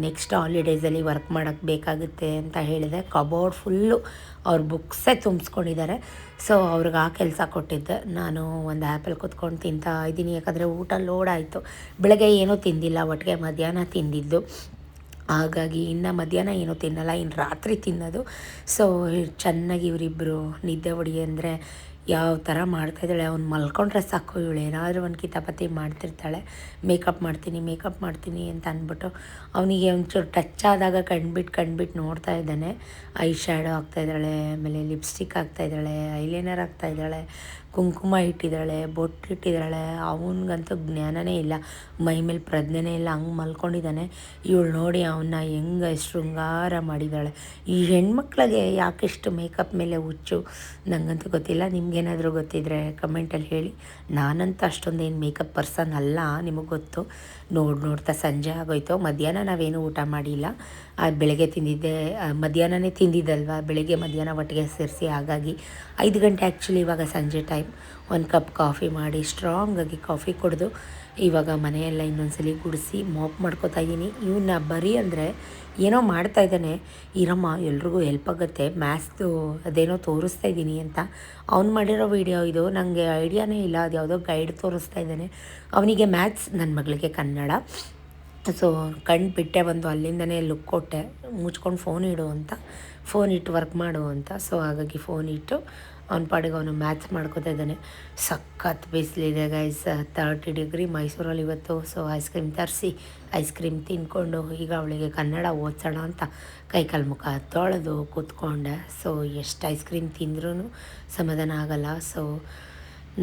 ನೆಕ್ಸ್ಟ್ ಹಾಲಿಡೇಸಲ್ಲಿ ವರ್ಕ್ ಮಾಡೋಕ್ಕೆ ಬೇಕಾಗುತ್ತೆ ಅಂತ ಹೇಳಿದೆ. ಕಬೋರ್ಡ್ ಫುಲ್ಲು ಅವ್ರ ಬುಕ್ಸೇ ತುಂಬಿಸ್ಕೊಂಡಿದ್ದಾರೆ. ಸೊ ಅವ್ರಿಗೆ ಆ ಕೆಲಸ ಕೊಟ್ಟಿದ್ದೆ. ನಾನು ಒಂದು ಆ್ಯಪಲ್ಲಿ ಕೂತ್ಕೊಂಡು ತಿಂತಾ ಇದ್ದೀನಿ, ಯಾಕಂದರೆ ಊಟ ಲೋಡ್ ಆಯಿತು. ಬೆಳಗ್ಗೆ ಏನೂ ತಿಂದಿಲ್ಲ, ಒಟ್ಟಿಗೆ ಮಧ್ಯಾಹ್ನ ತಿಂದಿದ್ದು. ಹಾಗಾಗಿ ಇನ್ನು ಮಧ್ಯಾಹ್ನ ಏನೂ ತಿನ್ನಲ್ಲ, ಇನ್ನು ರಾತ್ರಿ ತಿನ್ನೋದು. ಸೊ ಚೆನ್ನಾಗಿ ಇವರಿಬ್ಬರು ನಿದ್ದೆ ಹೊಡಿ ಅಂದರೆ ಯಾವ ಥರ ಮಾಡ್ತಾಯಿದ್ದಾಳೆ. ಅವ್ನು ಮಲ್ಕೊಂಡ್ರೆ ಸಾಕು, ಇವಳು ಏನಾದರೂ ಒಂದು ಕಿತಾಪತಿ ಮಾಡ್ತಿರ್ತಾಳೆ. ಮೇಕಪ್ ಮಾಡ್ತೀನಿ ಅಂತ ಅಂದ್ಬಿಟ್ಟು ಅವನಿಗೆ ಒಂಚೂರು ಟಚ್ ಆದಾಗ ಕಣ್ಬಿಟ್ಟು ನೋಡ್ತಾ ಇದ್ದಾನೆ. ಐ ಶ್ಯಾಡೋ ಹಾಕ್ತಾಯಿದ್ದಾಳೆ, ಆಮೇಲೆ ಲಿಪ್ಸ್ಟಿಕ್ ಹಾಕ್ತಾಯಿದ್ದಾಳೆ, ಐಲೈನರ್ ಹಾಕ್ತಾಯಿದ್ದಾಳೆ, ಕುಂಕುಮ ಇಟ್ಟಿದ್ದಾಳೆ, ಬೊಟ್ಟಿಟ್ಟಿದ್ದಾಳೆ. ಅವನಿಗಂತೂ ಜ್ಞಾನನೇ ಇಲ್ಲ, ಮೈ ಮೇಲೆ ಪ್ರಜ್ಞೆನೇ ಇಲ್ಲ, ಹಂಗೆ ಮಲ್ಕೊಂಡಿದ್ದಾನೆ. ಇವಳು ನೋಡಿ ಅವನ್ನ ಹೆಂಗೆ ಶೃಂಗಾರ ಮಾಡಿದ್ದಾಳೆ. ಈ ಹೆಣ್ಮಕ್ಳಿಗೆ ಯಾಕೆಷ್ಟು ಮೇಕಪ್ ಮೇಲೆ ಹುಚ್ಚು ನನಗಂತೂ ಗೊತ್ತಿಲ್ಲ. ನಿಮ್ಗೇನಾದರೂ ಗೊತ್ತಿದ್ದರೆ ಕಮೆಂಟಲ್ಲಿ ಹೇಳಿ. ನಾನಂತೂ ಅಷ್ಟೊಂದೇನು ಮೇಕಪ್ ಪರ್ಸನ್ ಅಲ್ಲ, ನಿಮಗೆ ಗೊತ್ತು. ನೋಡ್ತಾ ಸಂಜೆ ಆಗೋಯ್ತು. ಮಧ್ಯಾಹ್ನ ನಾವೇನು ಊಟ ಮಾಡಿಲ್ಲ, ಬೆಳಗ್ಗೆ ತಿಂದಿದ್ದೆ, ಮಧ್ಯಾಹ್ನನೇ ತಿಂದಿದ್ದಲ್ವ, ಬೆಳಗ್ಗೆ ಮಧ್ಯಾಹ್ನ ಒಟ್ಟಿಗೆ ಸೇರಿಸಿ. ಹಾಗಾಗಿ 5 ಗಂಟೆ ಆ್ಯಕ್ಚುಲಿ ಇವಾಗ ಸಂಜೆ ಟೈಮ್. 1 ಕಪ್ ಕಾಫಿ ಮಾಡಿ, ಸ್ಟ್ರಾಂಗಾಗಿ ಕಾಫಿ ಕುಡಿದು ಇವಾಗ ಮನೆಯೆಲ್ಲ ಇನ್ನೊಂದ್ಸಲಿ ಗುಡಿಸಿ ಮಾಪ್ ಮಾಡ್ಕೋತಾ ಇದ್ದೀನಿ. ಇವನ್ನ ಬರೀ ಅಂದರೆ ಏನೋ ಮಾಡ್ತಾಯಿದ್ದಾನೆ, ಇರಮ್ಮ ಎಲ್ರಿಗೂ ಹೆಲ್ಪ್ ಆಗುತ್ತೆ, ಮ್ಯಾಥ್ಸ್ದು ಅದೇನೋ ತೋರಿಸ್ತಾ ಇದ್ದೀನಿ ಅಂತ. ಅವ್ನು ಮಾಡಿರೋ ವಿಡಿಯೋ ಇದು, ನನಗೆ ಐಡಿಯಾನೇ ಇಲ್ಲ, ಅದು ಯಾವುದೋ ಗೈಡ್ ತೋರಿಸ್ತಾ ಇದ್ದಾನೆ. ಅವನಿಗೆ ಮ್ಯಾಥ್ಸ್, ನನ್ನ ಮಗಳಿಗೆ ಕನ್ನಡ. ಸೊ ಕಣ್ಣು ಬಿಟ್ಟೆ ಬಂದು ಅಲ್ಲಿಂದನೇ ಲುಕ್ ಕೊಟ್ಟೆ, ಮುಚ್ಕೊಂಡು ಫೋನ್ ಇಡು ಅಂತ, ಫೋನ್ ಇಟ್ಟು ವರ್ಕ್ ಮಾಡು ಅಂತ. ಸೊ ಹಾಗಾಗಿ ಫೋನ್ ಇಟ್ಟು ಅವ್ನ ಪಾಡಿಗೆ ಅವನು ಮ್ಯಾಥ್ಸ್ ಮಾಡ್ಕೋತಾ ಇದ್ದಾನೆ. ಸಖತ್ ಬಿಸಿಲಿದೆ ಗೈಸ್, 30 ಡಿಗ್ರಿ ಮೈಸೂರಲ್ಲಿ ಇವತ್ತು. ಸೊ ಐಸ್ ಕ್ರೀಮ್ ತರಿಸಿ ಐಸ್ ಕ್ರೀಮ್ ತಿಂದ್ಕೊಂಡು ಈಗ ಅವಳಿಗೆ ಕನ್ನಡ ಓದಿಸೋಣ ಅಂತ ಕೈಕಾಲು ಮುಖ ತೊಳೆದು ಕೂತ್ಕೊಂಡೆ. ಸೊ ಎಷ್ಟು ಐಸ್ ಕ್ರೀಮ್ ತಿಂದ್ರೂ ಸಮಾಧಾನ ಆಗಲ್ಲ. ಸೊ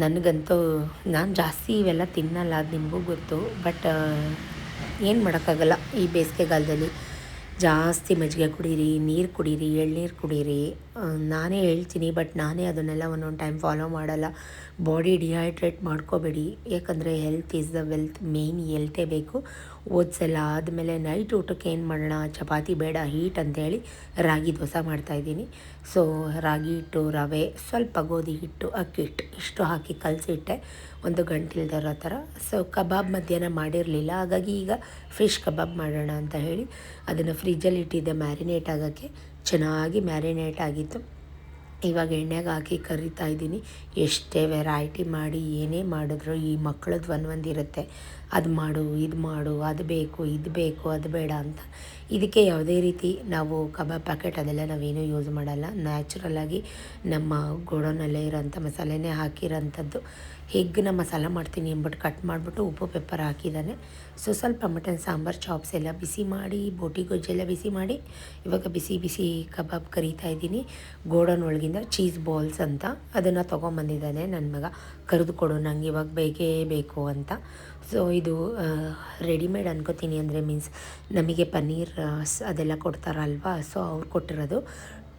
ನನಗಂತೂ ನಾನು ಜಾಸ್ತಿ ಇವೆಲ್ಲ ತಿನ್ನಲ್ಲ, ಅದು ನಿಮಗೂ ಗೊತ್ತು. ಬಟ್ ಏನು ಮಾಡೋಕ್ಕಾಗಲ್ಲ, ಈ ಬೇಸಿಗೆಗಾಲದಲ್ಲಿ ಜಾಸ್ತಿ ಮಜ್ಜಿಗೆ ಕುಡೀರಿ, ನೀರು ಕುಡೀರಿ, ಎಳ್ನೀರು ಕುಡೀರಿ. ನಾನೇ ಹೇಳ್ತೀನಿ, ಬಟ್ ನಾನೇ ಅದನ್ನೆಲ್ಲ ಒಂದೊಂದು ಟೈಮ್ ಫಾಲೋ ಮಾಡಲ್ಲ. ಬಾಡಿ ಡಿಹೈಡ್ರೇಟ್ ಮಾಡ್ಕೋಬೇಡಿ, ಯಾಕಂದರೆ health is the wealth, main ಹೆಲ್ತೇ ಬೇಕು. ಓದಿಸಲ್ಲ ಆದಮೇಲೆ ನೈಟ್ ಊಟಕ್ಕೆ ಏನು ಮಾಡೋಣ, ಚಪಾತಿ ಬೇಡ ಹೀಟ್ ಅಂತೇಳಿ ರಾಗಿ ದೋಸೆ ಮಾಡ್ತಾಯಿದ್ದೀನಿ. ಸೊ ರಾಗಿ ಹಿಟ್ಟು, ರವೆ, ಸ್ವಲ್ಪ ಗೋಧಿ ಹಿಟ್ಟು, ಅಕ್ಕಿ ಹಿಟ್ಟು ಇಷ್ಟು ಹಾಕಿ ಕಲಸಿಟ್ಟೆ, ಒಂದು ಗಂಟಿಲ್ದಿರೋ ಥರ. ಸೊ ಕಬಾಬ್ ಮಧ್ಯಾಹ್ನ ಮಾಡಿರಲಿಲ್ಲ, ಹಾಗಾಗಿ ಈಗ ಫಿಶ್ ಕಬಾಬ್ ಮಾಡೋಣ ಅಂತ ಹೇಳಿ ಅದನ್ನು ಫ್ರಿಜ್ಜಲ್ಲಿ ಇಟ್ಟಿದ್ದೆ ಮ್ಯಾರಿನೇಟ್ ಆಗೋಕ್ಕೆ. ಚೆನ್ನಾಗಿ ಮ್ಯಾರಿನೇಟ್ ಆಗಿತ್ತು. ಇವಾಗ ಎಣ್ಣೆಗೆ ಹಾಕಿ ಕರಿತಾ ಇದ್ದೀನಿ. ಎಷ್ಟೇ ವೆರೈಟಿ ಮಾಡಿ ಏನೇ ಮಾಡಿದ್ರು ಈ ಮಕ್ಕಳದ್ದು ಒಂದೊಂದಿರುತ್ತೆ, ಅದು ಮಾಡು, ಇದು ಮಾಡು, ಅದು ಬೇಕು, ಇದು ಬೇಕು, ಅದು ಬೇಡ ಅಂತ. ಇದಕ್ಕೆ ಯಾವುದೇ ರೀತಿ ನಾವು ಕಬಾಬ್ ಪ್ಯಾಕೆಟ್ ಅದೆಲ್ಲ ನಾವೇನೂ ಯೂಸ್ ಮಾಡಲ್ಲ. ನ್ಯಾಚುರಲಾಗಿ ನಮ್ಮ ಗೋಡೌನಲ್ಲೇ ಇರೋಂಥ ಮಸಾಲೆನೇ ಹಾಕಿರೋಂಥದ್ದು. ಹೆಗ್ಗನ್ನ ಮಸಾಲ ಮಾಡ್ತೀನಿ ಅಂದ್ಬಿಟ್ಟು ಕಟ್ ಮಾಡಿಬಿಟ್ಟು ಉಪ್ಪು ಪೆಪ್ಪರ್ ಹಾಕಿದ್ದಾನೆ. ಸೊ ಸ್ವಲ್ಪ ಮಟನ್ ಸಾಂಬಾರು ಚಾಪ್ಸ್ ಎಲ್ಲ ಬಿಸಿ ಮಾಡಿ, ಬೋಟಿ ಗೊಜ್ಜೆಲ್ಲ ಬಿಸಿ ಮಾಡಿ ಇವಾಗ ಬಿಸಿ ಬಿಸಿ ಕಬಾಬ್ ಕರಿತಾ ಇದ್ದೀನಿ. ಗೋಡೌನ್ ಒಳಗಿಂದ ಚೀಸ್ ಬಾಲ್ಸ್ ಅಂತ ಅದನ್ನು ತೊಗೊಂಬಂದಿದ್ದಾನೆ ನನ್ನ ಮಗ, ಕರೆದು ಕೊಡು ನನಗೆ ಇವಾಗ ಬೇಕೇ ಬೇಕು ಅಂತ. ಸೊ ಇದು ರೆಡಿಮೇಡ್ ಅನ್ಕೋತೀನಿ, ಅಂದರೆ ಮೀನ್ಸ್ ನಮಗೆ ಪನ್ನೀರ್ ಅದೆಲ್ಲ ಕೊಡ್ತಾರಲ್ವಾ, ಸೊ ಅವ್ರು ಕೊಟ್ಟಿರೋದು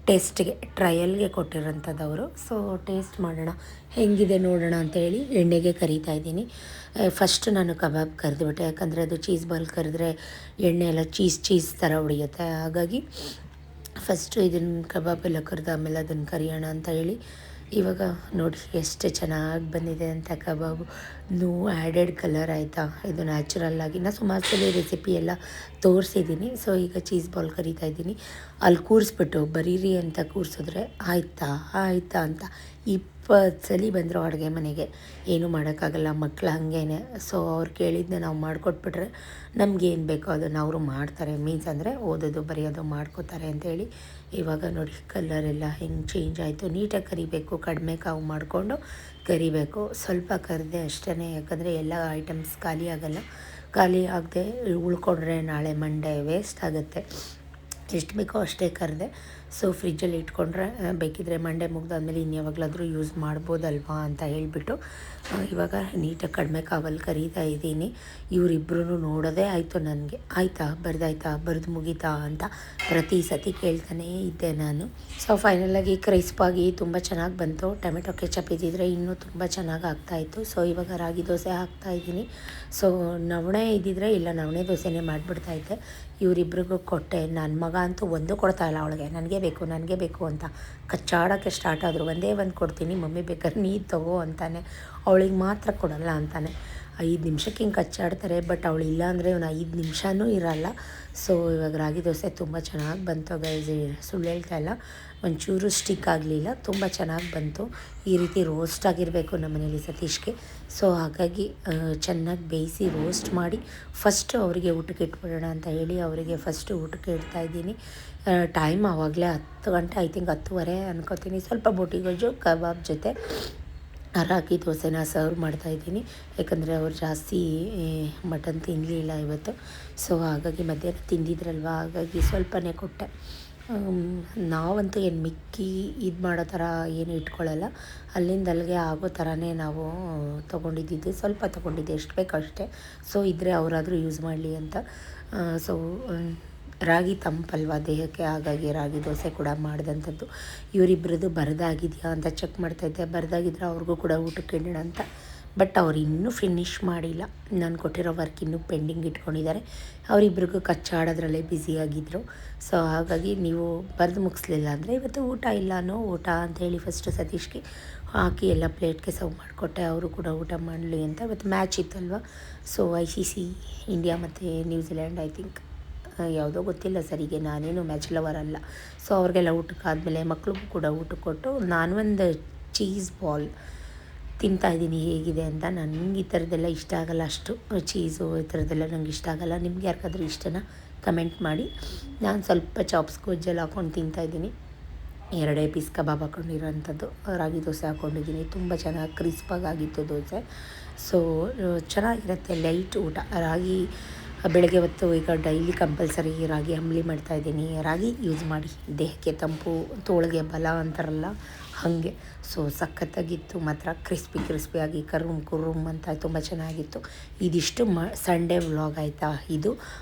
ಟೇಸ್ಟ್ಗೆ, ಟ್ರಯಲ್ಗೆ ಕೊಟ್ಟಿರೋಂಥದ್ದು ಅವರು. ಸೊ ಟೇಸ್ಟ್ ಮಾಡೋಣ ಹೆಂಗಿದೆ ನೋಡೋಣ ಅಂತೇಳಿ ಎಣ್ಣೆಗೆ ಕರಿತಾ ಇದ್ದೀನಿ. ಫಸ್ಟ್ ನಾನು ಕಬಾಬ್ ಕರೆದುಬಿಟ್ಟೆ, ಯಾಕಂದರೆ ಅದು ಚೀಸ್ ಬಾಲ್ ಕರೆದ್ರೆ ಎಣ್ಣೆ ಎಲ್ಲ ಚೀಸ್ ಥರ ಹೊಡಿಯುತ್ತೆ. ಹಾಗಾಗಿ ಫಸ್ಟು ಇದನ್ನು ಕಬಾಬ್ ಎಲ್ಲ ಕರೆದು ಆಮೇಲೆ ಅದನ್ನು ಕರಿಯೋಣ ಅಂತ ಹೇಳಿ ಇವಾಗ ನೋಡಿ ಎಷ್ಟು ಚೆನ್ನಾಗಿ ಬಂದಿದೆ ಅಂತ ಕಬಾಬು. ನೋ ಆ್ಯಡೆಡ್ ಕಲರ್ ಆಯಿತಾ, ಇದು ನ್ಯಾಚುರಲ್ಲಾಗಿ ನಾನು ಸುಮಾರು ಸಲ ರೆಸಿಪಿ ಎಲ್ಲ ತೋರಿಸಿದ್ದೀನಿ. ಸೊ ಈಗ ಚೀಸ್ ಬಾಲ್ ಕರಿತಾ ಇದ್ದೀನಿ. ಅಲ್ಲಿ ಕೂರಿಸ್ಬಿಟ್ಟು ಬರೀರಿ ಅಂತ ಕೂರಿಸಿದ್ರೆ ಆಯಿತಾ ಆಯಿತಾ ಅಂತ 20 ಸಲ ಬಂದರು ಅಡುಗೆ ಮನೆಗೆ. ಏನೂ ಮಾಡೋಕ್ಕಾಗಲ್ಲ, ಮಕ್ಕಳು ಹಾಗೇನೆ. ಸೊ ಅವ್ರು ಕೇಳಿದ್ದನ್ನ ನಾವು ಮಾಡಿಕೊಟ್ಬಿಟ್ರೆ ನಮಗೇನು ಬೇಕೋ ಅದನ್ನು ಅವರು ಮಾಡ್ತಾರೆ, ಮೀನ್ಸ್ ಅಂದರೆ ಓದೋದು ಬರೆಯೋದು ಮಾಡ್ಕೋತಾರೆ ಅಂತೇಳಿ. ಇವಾಗ ನೋಡಿ ಕಲರೆಲ್ಲ ಹೆಂಗೆ ಚೇಂಜ್ ಆಯಿತು. ನೀಟಾಗಿ ಕರಿಬೇಕು, ಕಡಿಮೆ ಕಾವು ಮಾಡಿಕೊಂಡು ಕರಿಬೇಕು. ಸ್ವಲ್ಪ ಕರಿದೆ ಅಷ್ಟೇ, ಯಾಕಂದರೆ ಎಲ್ಲ ಐಟಮ್ಸ್ ಖಾಲಿ ಆಗೋಲ್ಲ. ಖಾಲಿ ಆಗದೆ ಉಳ್ಕೊಂಡ್ರೆ ನಾಳೆ ಮಂಡೇ ವೇಸ್ಟ್ ಆಗುತ್ತೆ. ಎಷ್ಟು ಬೇಕೋ ಅಷ್ಟೇ ಕರೆದೆ. ಸೊ ಫ್ರಿಜ್ಜಲ್ಲಿ ಇಟ್ಕೊಂಡ್ರೆ ಬೇಕಿದ್ದರೆ ಮಂಡೇ ಮುಗ್ದಾದ್ಮೇಲೆ ಇನ್ಯಾವಾಗಲಾದರೂ ಯೂಸ್ ಮಾಡ್ಬೋದಲ್ವಾ ಅಂತ ಹೇಳಿಬಿಟ್ಟು ಇವಾಗ ನೀಟಾಗಿ ಕಡಿಮೆ ಕಾವಲ್ಲಿ ಕರೀತಾ ಇದ್ದೀನಿ. ಇವರಿಬ್ಬರೂ ನೋಡೋದೇ ಆಯಿತು ನನಗೆ, ಆಯಿತಾ ಬರೆದಾಯ್ತಾ, ಬರೆದು ಮುಗೀತಾ ಅಂತ ಪ್ರತಿ ಸತಿ ಕೇಳ್ತಾನೇ ಇದ್ದೆ ನಾನು. ಸೊ ಫೈನಲಾಗಿ ಕ್ರಿಸ್ಪಾಗಿ ತುಂಬ ಚೆನ್ನಾಗಿ ಬಂತು. ಟೊಮೆಟೊ ಕೆಚಪ್ ಇದ್ದಿದ್ರೆ ಇನ್ನೂ ತುಂಬ ಚೆನ್ನಾಗಿ ಆಗ್ತಾಯಿತ್ತು. ಸೊ ಇವಾಗ ರಾಗಿ ದೋಸೆ ಹಾಕ್ತಾಯಿದ್ದೀನಿ. ಸೊ ನವಣೆ ಇದ್ದಿದ್ರೆ ಇಲ್ಲ ನವಣೆ ದೋಸೆನೇ ಮಾಡಿಬಿಡ್ತಾಯಿದ್ದೆ. ಇವರಿಬ್ರಿಗೂ ಕೊಟ್ಟೆ. ನನ್ನ ಮಗ ಅಂತೂ ಒಂದು ಕೊಡ್ತಾಯಿಲ್ಲ ಅವಳಿಗೆ, ನನಗೆ ಬೇಕು ಅಂತ ಕಚ್ಚಾಡೋಕ್ಕೆ ಸ್ಟಾರ್ಟ್ ಆದರು. ಒಂದೇ ಒಂದು ಕೊಡ್ತೀನಿ, ಮಮ್ಮಿ ಬೇಕಾದ್ರೆ ನೀರು ತಗೋ ಅಂತಾನೆ, ಅವಳಿಗೆ ಮಾತ್ರ ಕೊಡಲ್ಲ ಅಂತಾನೆ. 5 ನಿಮಿಷಕ್ಕೆ ಹಿಂಗೆ ಕಚ್ಚಾಡ್ತಾರೆ, ಬಟ್ ಅವಳು ಇಲ್ಲ ಅಂದರೆ ಇವನು 5 ನಿಮಿಷವೂ ಇರಲ್ಲ. ಸೊ ಇವಾಗ ರಾಗಿ ದೋಸೆ ತುಂಬ ಚೆನ್ನಾಗಿ ಬಂತು ಗೈಸ್, ಸುಳ್ಳು ಹೇಳ್ತಾ ಇಲ್ಲ, ಒಂಚೂರು ಸ್ಟಿಕ್ ಆಗಲಿಲ್ಲ, ತುಂಬ ಚೆನ್ನಾಗಿ ಬಂತು. ಈ ರೀತಿ ರೋಸ್ಟ್ ಆಗಿರಬೇಕು ನಮ್ಮ ಮನೇಲಿ ಸತೀಶ್ಗೆ. ಸೊ ಹಾಗಾಗಿ ಚೆನ್ನಾಗಿ ಬೇಯಿಸಿ ರೋಸ್ಟ್ ಮಾಡಿ ಫಸ್ಟು ಅವರಿಗೆ ಊಟಕ್ಕೆ ಇಟ್ಬಿಡೋಣ ಅಂತ ಹೇಳಿ ಅವರಿಗೆ ಫಸ್ಟು ಊಟಕ್ಕೆ ಇಡ್ತಾಯಿದ್ದೀನಿ. ಟೈಮ್ ಆವಾಗಲೇ 10 ಗಂಟೆ, ಐ ಥಿಂಕ್ 10:30 ಅನ್ಕೋತೀನಿ. ಸ್ವಲ್ಪ ಬೋಟಿ ಗೊಜ್ಜು ಕಬಾಬ್ ಜೊತೆ ರಾಗಿ ದೋಸೆನ ಸರ್ವ್ ಮಾಡ್ತಾಯಿದ್ದೀನಿ, ಯಾಕಂದರೆ ಅವ್ರು ಜಾಸ್ತಿ ಮಟನ್ ತಿನ್ನಲಿಲ್ಲ ಇವತ್ತು. ಸೊ ಹಾಗಾಗಿ ಮಧ್ಯಾಹ್ನ ತಿಂದಿದ್ರಲ್ವ, ಹಾಗಾಗಿ ಸ್ವಲ್ಪನೇ ಕೊಟ್ಟೆ. ನಾವಂತೂ ಏನು ಮಿಕ್ಕಿ ಇದು ಮಾಡೋ ಥರ ಏನು ಇಟ್ಕೊಳ್ಳಲ್ಲ, ಅಲ್ಲಿಂದ ಅಲ್ಲಿಗೆ ಆಗೋ ಥರನೇ ನಾವು ತೊಗೊಂಡಿದ್ದು, ಸ್ವಲ್ಪ ತೊಗೊಂಡಿದ್ದೆ, ಎಷ್ಟು ಬೇಕೋ ಅಷ್ಟೇ. ಸೊ ಇದ್ದರೆ ಅವರಾದರೂ ಯೂಸ್ ಮಾಡಲಿ ಅಂತ. ಸೊ ರಾಗಿ ತಂಪಲ್ವ ದೇಹಕ್ಕೆ, ಹಾಗಾಗಿ ರಾಗಿ ದೋಸೆ ಕೂಡ ಮಾಡಿದಂಥದ್ದು. ಇವರಿಬ್ಬರದ್ದು ಬರದಾಗಿದೆಯಾ ಅಂತ ಚೆಕ್ ಮಾಡ್ತಾಯಿದ್ದೆ, ಬರದಾಗಿದ್ದರೆ ಅವ್ರಿಗೂ ಕೂಡ ಊಟಕ್ಕೆ ಇಡೋಣ ಅಂತ. ಬಟ್ ಅವ್ರು ಇನ್ನೂ ಫಿನಿಷ್ ಮಾಡಿಲ್ಲ, ನಾನು ಕೊಟ್ಟಿರೋ ವರ್ಕ್ ಇನ್ನೂ ಪೆಂಡಿಂಗ್ ಇಟ್ಕೊಂಡಿದ್ದಾರೆ. ಅವರಿಬ್ರಿಗೂ ಕಚ್ಚಾಡೋದ್ರಲ್ಲೇ ಬ್ಯುಸಿಯಾಗಿದ್ದರು. ಸೊ ಹಾಗಾಗಿ ನೀವು ಬರೆದು ಮುಗಿಸ್ಲಿಲ್ಲ ಅಂದರೆ ಇವತ್ತು ಊಟ ಇಲ್ಲ ಅನ್ನೋ ಊಟ ಅಂತೇಳಿ ಫಸ್ಟು ಸತೀಶ್ಗೆ ಹಾಕಿ ಎಲ್ಲ ಪ್ಲೇಟ್ಗೆ ಸರ್ವ್ ಮಾಡಿಕೊಟ್ಟೆ, ಅವರು ಕೂಡ ಊಟ ಮಾಡಲಿ ಅಂತ. ಇವತ್ತು ಮ್ಯಾಚ್ ಇತ್ತಲ್ವ, ಸೊ ICC ಇಂಡಿಯಾ ಮತ್ತು ನ್ಯೂಜಿಲ್ಯಾಂಡ್, ಐ ಥಿಂಕ್ ಯಾವುದೋ ಗೊತ್ತಿಲ್ಲ ಸರಿಗೆ, ನಾನೇನು ಮ್ಯಾಚ್ ಲವರ್ ಅಲ್ಲ. ಸೊ ಅವ್ರಿಗೆಲ್ಲ ಊಟಕ್ಕೆ ಆದಮೇಲೆ ಮಕ್ಳಿಗೂ ಕೂಡ ಊಟ ಕೊಟ್ಟು ನಾನೊಂದು ಚೀಸ್ ಬಾಲ್ ತಿಂತಾಯಿದ್ದೀನಿ ಹೇಗಿದೆ ಅಂತ. ನನಗೆ ಈ ಥರದ್ದೆಲ್ಲ ಇಷ್ಟ ಆಗಲ್ಲ, ಅಷ್ಟು ಚೀಸು ಈ ಥರದ್ದೆಲ್ಲ ನಂಗೆ ಇಷ್ಟ ಆಗಲ್ಲ. ನಿಮ್ಗೆ ಯಾರಿಗಾದ್ರೂ ಇಷ್ಟನ ಕಮೆಂಟ್ ಮಾಡಿ. ನಾನು ಸ್ವಲ್ಪ ಚಾಪ್ಸ್ ಗೊಜ್ಜಲ್ಲಿ ಹಾಕ್ಕೊಂಡು ತಿಂತಾಯಿದ್ದೀನಿ. 2 ಪೀಸ್ ಕಬಾಬ್ ಹಾಕ್ಕೊಂಡಿರೋಂಥದ್ದು ರಾಗಿ ದೋಸೆ ಹಾಕ್ಕೊಂಡಿದ್ದೀನಿ. ತುಂಬ ಚೆನ್ನಾಗಿ ಕ್ರಿಸ್ಪಾಗಿತ್ತು ದೋಸೆ. ಸೊ ಚೆನ್ನಾಗಿರುತ್ತೆ, ಲೈಟ್ ಊಟ. ರಾಗಿ ಬೆಳಗ್ಗೆ ಹೊತ್ತು ಈಗ ಡೈಲಿ ಕಂಪಲ್ಸರಿ ರಾಗಿ ಅಂಬಲಿ ಮಾಡ್ತಾಯಿದ್ದೀನಿ. ರಾಗಿ ಯೂಸ್ ಮಾಡಿ, ದೇಹಕ್ಕೆ ತಂಪು, ತೋಳಿಗೆ ಬಲ ಅಂತಾರಲ್ಲ ಹಾಗೆ. ಸೊ ಸಖತ್ತಾಗಿತ್ತು ಮಾತ್ರ, ಕ್ರಿಸ್ಪಿಯಾಗಿ ಕುರುಮ್ ಅಂತ ತುಂಬ ಚೆನ್ನಾಗಿತ್ತು. ಇದಿಷ್ಟು ಸಂಡೇ ವ್ಲಾಗ್ ಆಯಿತಾ. ಇದು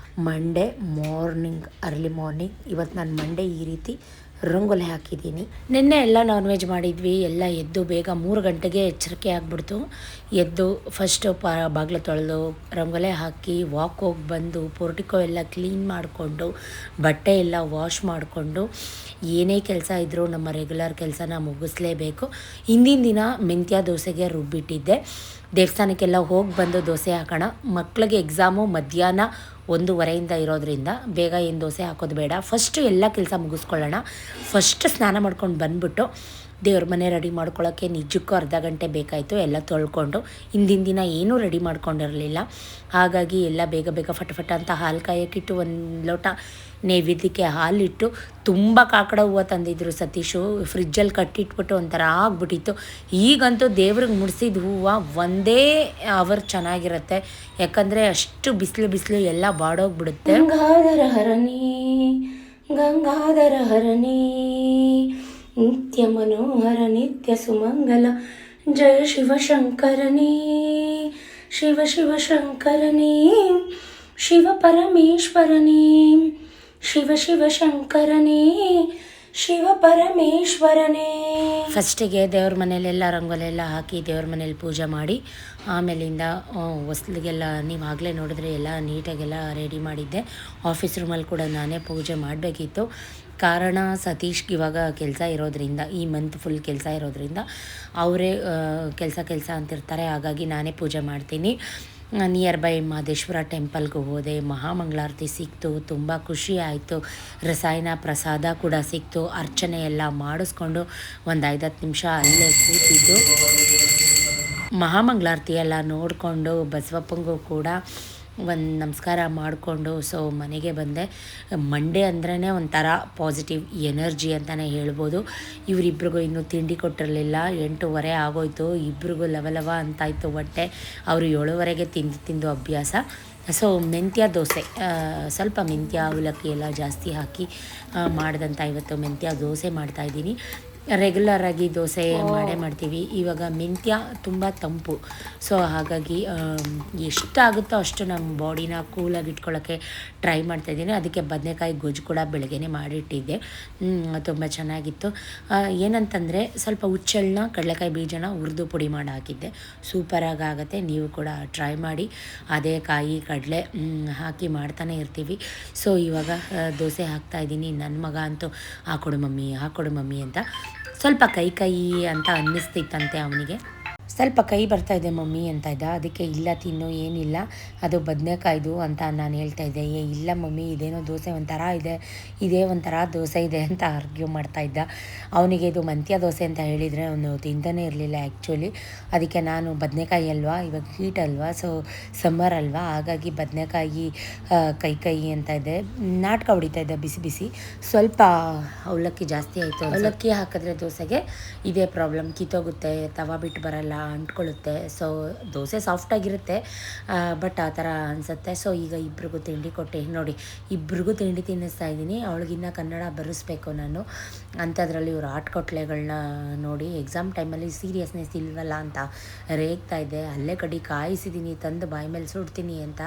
ಮಂಡೇ ಮಾರ್ನಿಂಗ್, ಅರ್ಲಿ ಮಾರ್ನಿಂಗ್. ಇವತ್ತು ನಾನು ಮಂಡೇ ಈ ರೀತಿ ರಂಗೋಲಿ ಹಾಕಿದ್ದೀನಿ. ನಿನ್ನೆ ಎಲ್ಲ ನಾನ್ ವೆಜ್ ಮಾಡಿದ್ವಿ. ಎಲ್ಲ ಎದ್ದು ಬೇಗ 3 ಗಂಟೆಗೆ ಎಚ್ಚರಿಕೆ ಆಗಿಬಿಡ್ತು. ಎದ್ದು ಫಸ್ಟು ಬಾಗಿಲು ತೊಳೆದು ರಂಗೋಲಿ ಹಾಕಿ ವಾಕ್ ಹೋಗಿ ಬಂದು ಪೋರ್ಟಿಕೋ ಎಲ್ಲ ಕ್ಲೀನ್ ಮಾಡಿಕೊಂಡು ಬಟ್ಟೆ ಎಲ್ಲ ವಾಶ್ ಮಾಡಿಕೊಂಡು ಏನೇ ಕೆಲಸ ಇದ್ದರೂ ನಮ್ಮ ರೆಗ್ಯುಲರ್ ಕೆಲಸನ ಮುಗಿಸ್ಲೇಬೇಕು. ಹಿಂದಿನ ದಿನ ಮೆಂತ್ಯ ದೋಸೆಗೆ ರುಬ್ಬಿಟ್ಟಿದ್ದೆ. ದೇವಸ್ಥಾನಕ್ಕೆಲ್ಲ ಹೋಗಿ ಬಂದು ದೋಸೆ ಹಾಕೋಣ. ಮಕ್ಕಳಿಗೆ ಎಕ್ಸಾಮು ಮಧ್ಯಾಹ್ನ 1:30 ಇರೋದ್ರಿಂದ ಬೇಗ ಏನು ದೋಸೆ ಹಾಕೋದು ಬೇಡ. ಫಸ್ಟು ಎಲ್ಲ ಕೆಲಸ ಮುಗಿಸ್ಕೊಳ್ಳೋಣ. ಫಸ್ಟ್ ಸ್ನಾನ ಮಾಡ್ಕೊಂಡು ಬಂದುಬಿಟ್ಟು ದೇವ್ರ ಮನೆ ರೆಡಿ ಮಾಡ್ಕೊಳ್ಳೋಕ್ಕೆ ನಿಜಕ್ಕೂ ಅರ್ಧ ಗಂಟೆ ಬೇಕಾಯಿತು. ಎಲ್ಲ ತೊಳ್ಕೊಂಡು ಹಿಂದಿನ ದಿನ ಏನೂ ರೆಡಿ ಮಾಡ್ಕೊಂಡಿರಲಿಲ್ಲ. ಹಾಗಾಗಿ ಎಲ್ಲ ಬೇಗ ಫಟ ಅಂತ ಹಾಲು ಕಾಯೋಕ್ಕಿಟ್ಟು, 1 ಲೋಟ ನೈವೇದ್ಯಕ್ಕೆ ಹಾಲಿಟ್ಟು, ತುಂಬ ಕಾಕಡ ಹೂವು ತಂದಿದ್ರು ಸತೀಶು. ಫ್ರಿಜ್ಜಲ್ಲಿ ಕಟ್ಟಿಟ್ಬಿಟ್ಟು ಒಂಥರ ಆಗ್ಬಿಟ್ಟಿತ್ತು. ಈಗಂತೂ ದೇವ್ರಿಗೆ ಮುಡಿಸಿದ ಹೂವು ಒಂದೇ ಅವರ್ ಚೆನ್ನಾಗಿರುತ್ತೆ. ಯಾಕಂದರೆ ಅಷ್ಟು ಬಿಸಿಲು ಎಲ್ಲ ಬಾಡೋಗ್ಬಿಡುತ್ತೆ. ಗಂಗಾಧರ ಹರನೇ ನಿತ್ಯ ಮನೋಹರ ನಿತ್ಯ ಸುಮಂಗಲ ಜಯ ಶಿವಶಂಕರನೇ ಶಿವಶಂಕರನೇ ಶಿವ ಪರಮೇಶ್ವರನೇ ಶಿವಶಂಕರನೇ ಶಿವ ಪರಮೇಶ್ವರನೇ. ಫಸ್ಟಿಗೆ ದೇವ್ರ ಮನೇಲೆಲ್ಲ ರಂಗೋಲೆಲ್ಲ ಹಾಕಿ ದೇವ್ರ ಮನೇಲಿ ಪೂಜೆ ಮಾಡಿ, ಆಮೇಲಿಂದ ಹೊಸ್ಲಿಗೆಲ್ಲ ನೀವು ಆಗಲೇ ನೋಡಿದ್ರೆ ಎಲ್ಲ ನೀಟಾಗೆಲ್ಲ ರೆಡಿ ಮಾಡಿದ್ದೆ. ಆಫೀಸ್ ರೂಮಲ್ಲಿ ಕೂಡ ನಾನೇ ಪೂಜೆ ಮಾಡಬೇಕಿತ್ತು. ಕಾರಣ ಸತೀಶ್ಗೆ ಇವಾಗ ಕೆಲಸ ಇರೋದ್ರಿಂದ, ಈ ಮಂತ್ ಫುಲ್ ಕೆಲಸ ಇರೋದ್ರಿಂದ ಅವರೇ ಕೆಲಸ ಅಂತಿರ್ತಾರೆ. ಹಾಗಾಗಿ ನಾನೇ ಪೂಜೆ ಮಾಡ್ತೀನಿ. ನಿಯರ್ ಬೈ ಮಹದೇಶ್ವರ ಟೆಂಪಲ್ಗೆ ಹೋದೆ. ಮಹಾಮಂಗಳಾರತಿ ಸಿಕ್ತು, ತುಂಬ ಖುಷಿ ಆಯಿತು. ರಸಾಯನ ಪ್ರಸಾದ ಕೂಡ ಸಿಕ್ತು. ಅರ್ಚನೆ ಎಲ್ಲ ಮಾಡಿಸ್ಕೊಂಡು ಒಂದು 5-10 ನಿಮಿಷ ಅಲ್ಲೇ ಕೂತಿದ್ದು ಮಹಾಮಂಗಳಾರತಿ ಎಲ್ಲ ನೋಡಿಕೊಂಡು ಬಸವಪ್ಪಂಗೂ ಕೂಡ ಒಂದು ನಮಸ್ಕಾರ ಮಾಡಿಕೊಂಡು ಸೊ ಮನೆಗೆ ಬಂದೆ. ಮಂಡೇ ಅಂದ್ರೇ ಒಂಥರ ಪಾಸಿಟಿವ್ ಎನರ್ಜಿ ಅಂತಲೇ ಹೇಳ್ಬೋದು. ಇವರಿಬ್ರಿಗೂ ಇನ್ನೂ ತಿಂಡಿ ಕೊಟ್ಟಿರಲಿಲ್ಲ. 8:30 ಆಗೋಯ್ತು. ಇಬ್ರಿಗೂ ಲವ ಅಂತಾಯಿತು ಹೊಟ್ಟೆ. ಅವರು 7:30ಗೆ ತಿಂದು ಅಭ್ಯಾಸ. ಸೊ ಮೆಂತ್ಯ ದೋಸೆ, ಸ್ವಲ್ಪ ಮೆಂತ್ಯ ಅವಲಕ್ಕಿ ಎಲ್ಲ ಜಾಸ್ತಿ ಹಾಕಿ ಮಾಡಿದಂಥ ಇವತ್ತು ಮೆಂತ್ಯ ದೋಸೆ ಮಾಡ್ತಾಯಿದ್ದೀನಿ. ರೆಗ್ಯುಲರಾಗಿ ದೋಸೆ ಮಾಡ್ತೀವಿ. ಇವಾಗ ಮೆಂತ್ಯ ತುಂಬ ತಂಪು. ಸೊ ಹಾಗಾಗಿ ಎಷ್ಟಾಗುತ್ತೋ ಅಷ್ಟು ನಮ್ಮ ಬಾಡಿನ ಕೂಲಾಗಿ ಇಟ್ಕೊಳ್ಳೋಕ್ಕೆ ಟ್ರೈ ಮಾಡ್ತಾಯಿದ್ದೀನಿ. ಅದಕ್ಕೆ ಬದನೆಕಾಯಿ ಗೊಜ್ಜು ಕೂಡ ಬೆಳಗ್ಗೆನೇ ಮಾಡಿಟ್ಟಿದ್ದೆ. ತುಂಬ ಚೆನ್ನಾಗಿತ್ತು. ಏನಂತಂದರೆ ಸ್ವಲ್ಪ ಹುಚ್ಚೆಳ್ಳನ್ನ ಕಡಲೆಕಾಯಿ ಬೀಜನ ಹುರಿದು ಪುಡಿ ಮಾಡಿ ಹಾಕಿದ್ದೆ. ಸೂಪರಾಗಿ ಆಗುತ್ತೆ. ನೀವು ಕೂಡ ಟ್ರೈ ಮಾಡಿ. ಅದೇ ಕಾಯಿ ಕಡಲೆ ಹಾಕಿ ಮಾಡ್ತಾನೆ ಇರ್ತೀವಿ. ಸೊ ಇವಾಗ ದೋಸೆ ಹಾಕ್ತಾಯಿದ್ದೀನಿ. ನನ್ನ ಮಗ ಅಂತೂ ಹಾಕೊಡು ಮಮ್ಮಿ ಅಂತ ಸ್ವಲ್ಪ ಕೈ ಅಂತ ಅನ್ನಿಸ್ತಿತ್ತಂತೆ ಅವನಿಗೆ. ಸ್ವಲ್ಪ ಕೈ ಬರ್ತಾಯಿದೆ ಮಮ್ಮಿ ಅಂತ ಇದ್ದ. ಅದಕ್ಕೆ ಇಲ್ಲ ತಿನ್ನು, ಏನಿಲ್ಲ ಅದು ಬದನೆಕಾಯ್ದು ಅಂತ ನಾನು ಹೇಳ್ತಾಯಿದ್ದೆ. ಇಲ್ಲ ಮಮ್ಮಿ ಇದೇನೋ ದೋಸೆ ಒಂಥರ ಇದೆ, ಇದೇ ಒಂಥರ ದೋಸೆ ಇದೆ ಅಂತ ಆರ್ಗ್ಯೂ ಮಾಡ್ತಾಯಿದ್ದ. ಅವನಿಗೆ ಇದು ಮೆಂತ್ಯ ದೋಸೆ ಅಂತ ಹೇಳಿದರೆ ಅವನು ತಿಂತಾನೇ ಇರಲಿಲ್ಲ ಆ್ಯಕ್ಚುಲಿ. ಅದಕ್ಕೆ ನಾನು ಬದನೆಕಾಯಿ ಅಲ್ವಾ, ಇವಾಗ ಹೀಟ್ ಅಲ್ವಾ, ಸೊ ಸಮ್ಮರ್ ಅಲ್ವಾ, ಹಾಗಾಗಿ ಬದನೆಕಾಯಿ ಕೈ ಅಂತ ಇದೆ. ನಾಟಕ ಹೊಡಿತಾ ಇದ್ದ ಬಿಸಿ. ಸ್ವಲ್ಪ ಅವಲಕ್ಕಿ ಜಾಸ್ತಿ ಆಯಿತು. ಅವಲಕ್ಕಿ ಹಾಕಿದ್ರೆ ದೋಸೆಗೆ ಇದೇ ಪ್ರಾಬ್ಲಮ್, ಕಿತ್ತೋಗುತ್ತೆ, ತವಾ ಬಿಟ್ಟು ಬರಲ್ಲ, ಅಂಟ್ಕೊಳ್ಳುತ್ತೆ. ಸೊ ದೋಸೆ ಸಾಫ್ಟಾಗಿರುತ್ತೆ, ಬಟ್ ಆ ಥರ ಅನಿಸುತ್ತೆ. ಸೊ ಈಗ ಇಬ್ರಿಗೂ ತಿಂಡಿ ಕೊಟ್ಟೆ ನೋಡಿ, ಇಬ್ರಿಗೂ ತಿಂಡಿ ತಿನ್ನಿಸ್ತಾ ಇದ್ದೀನಿ. ಅವಳಿಗಿನ್ನ ಕನ್ನಡ ಬರೆಸ್ಬೇಕು ನಾನು. ಅಂಥದ್ರಲ್ಲಿ ಇವರು ಆಟ್ಕೊಟ್ಲೆಗಳನ್ನ ನೋಡಿ ಎಕ್ಸಾಮ್ ಟೈಮಲ್ಲಿ ಸೀರಿಯಸ್ನೆಸ್ ಇಲ್ವಲ್ಲ ಅಂತ ರೇಗ್ತಾ ಇದ್ದೆ. ಅಲ್ಲೇ ಕಡೆ ಕಾಯಿಸಿದ್ದೀನಿ, ತಂದು ಬಾಯಿ ಮೇಲೆ ಸುಡ್ತೀನಿ ಅಂತ.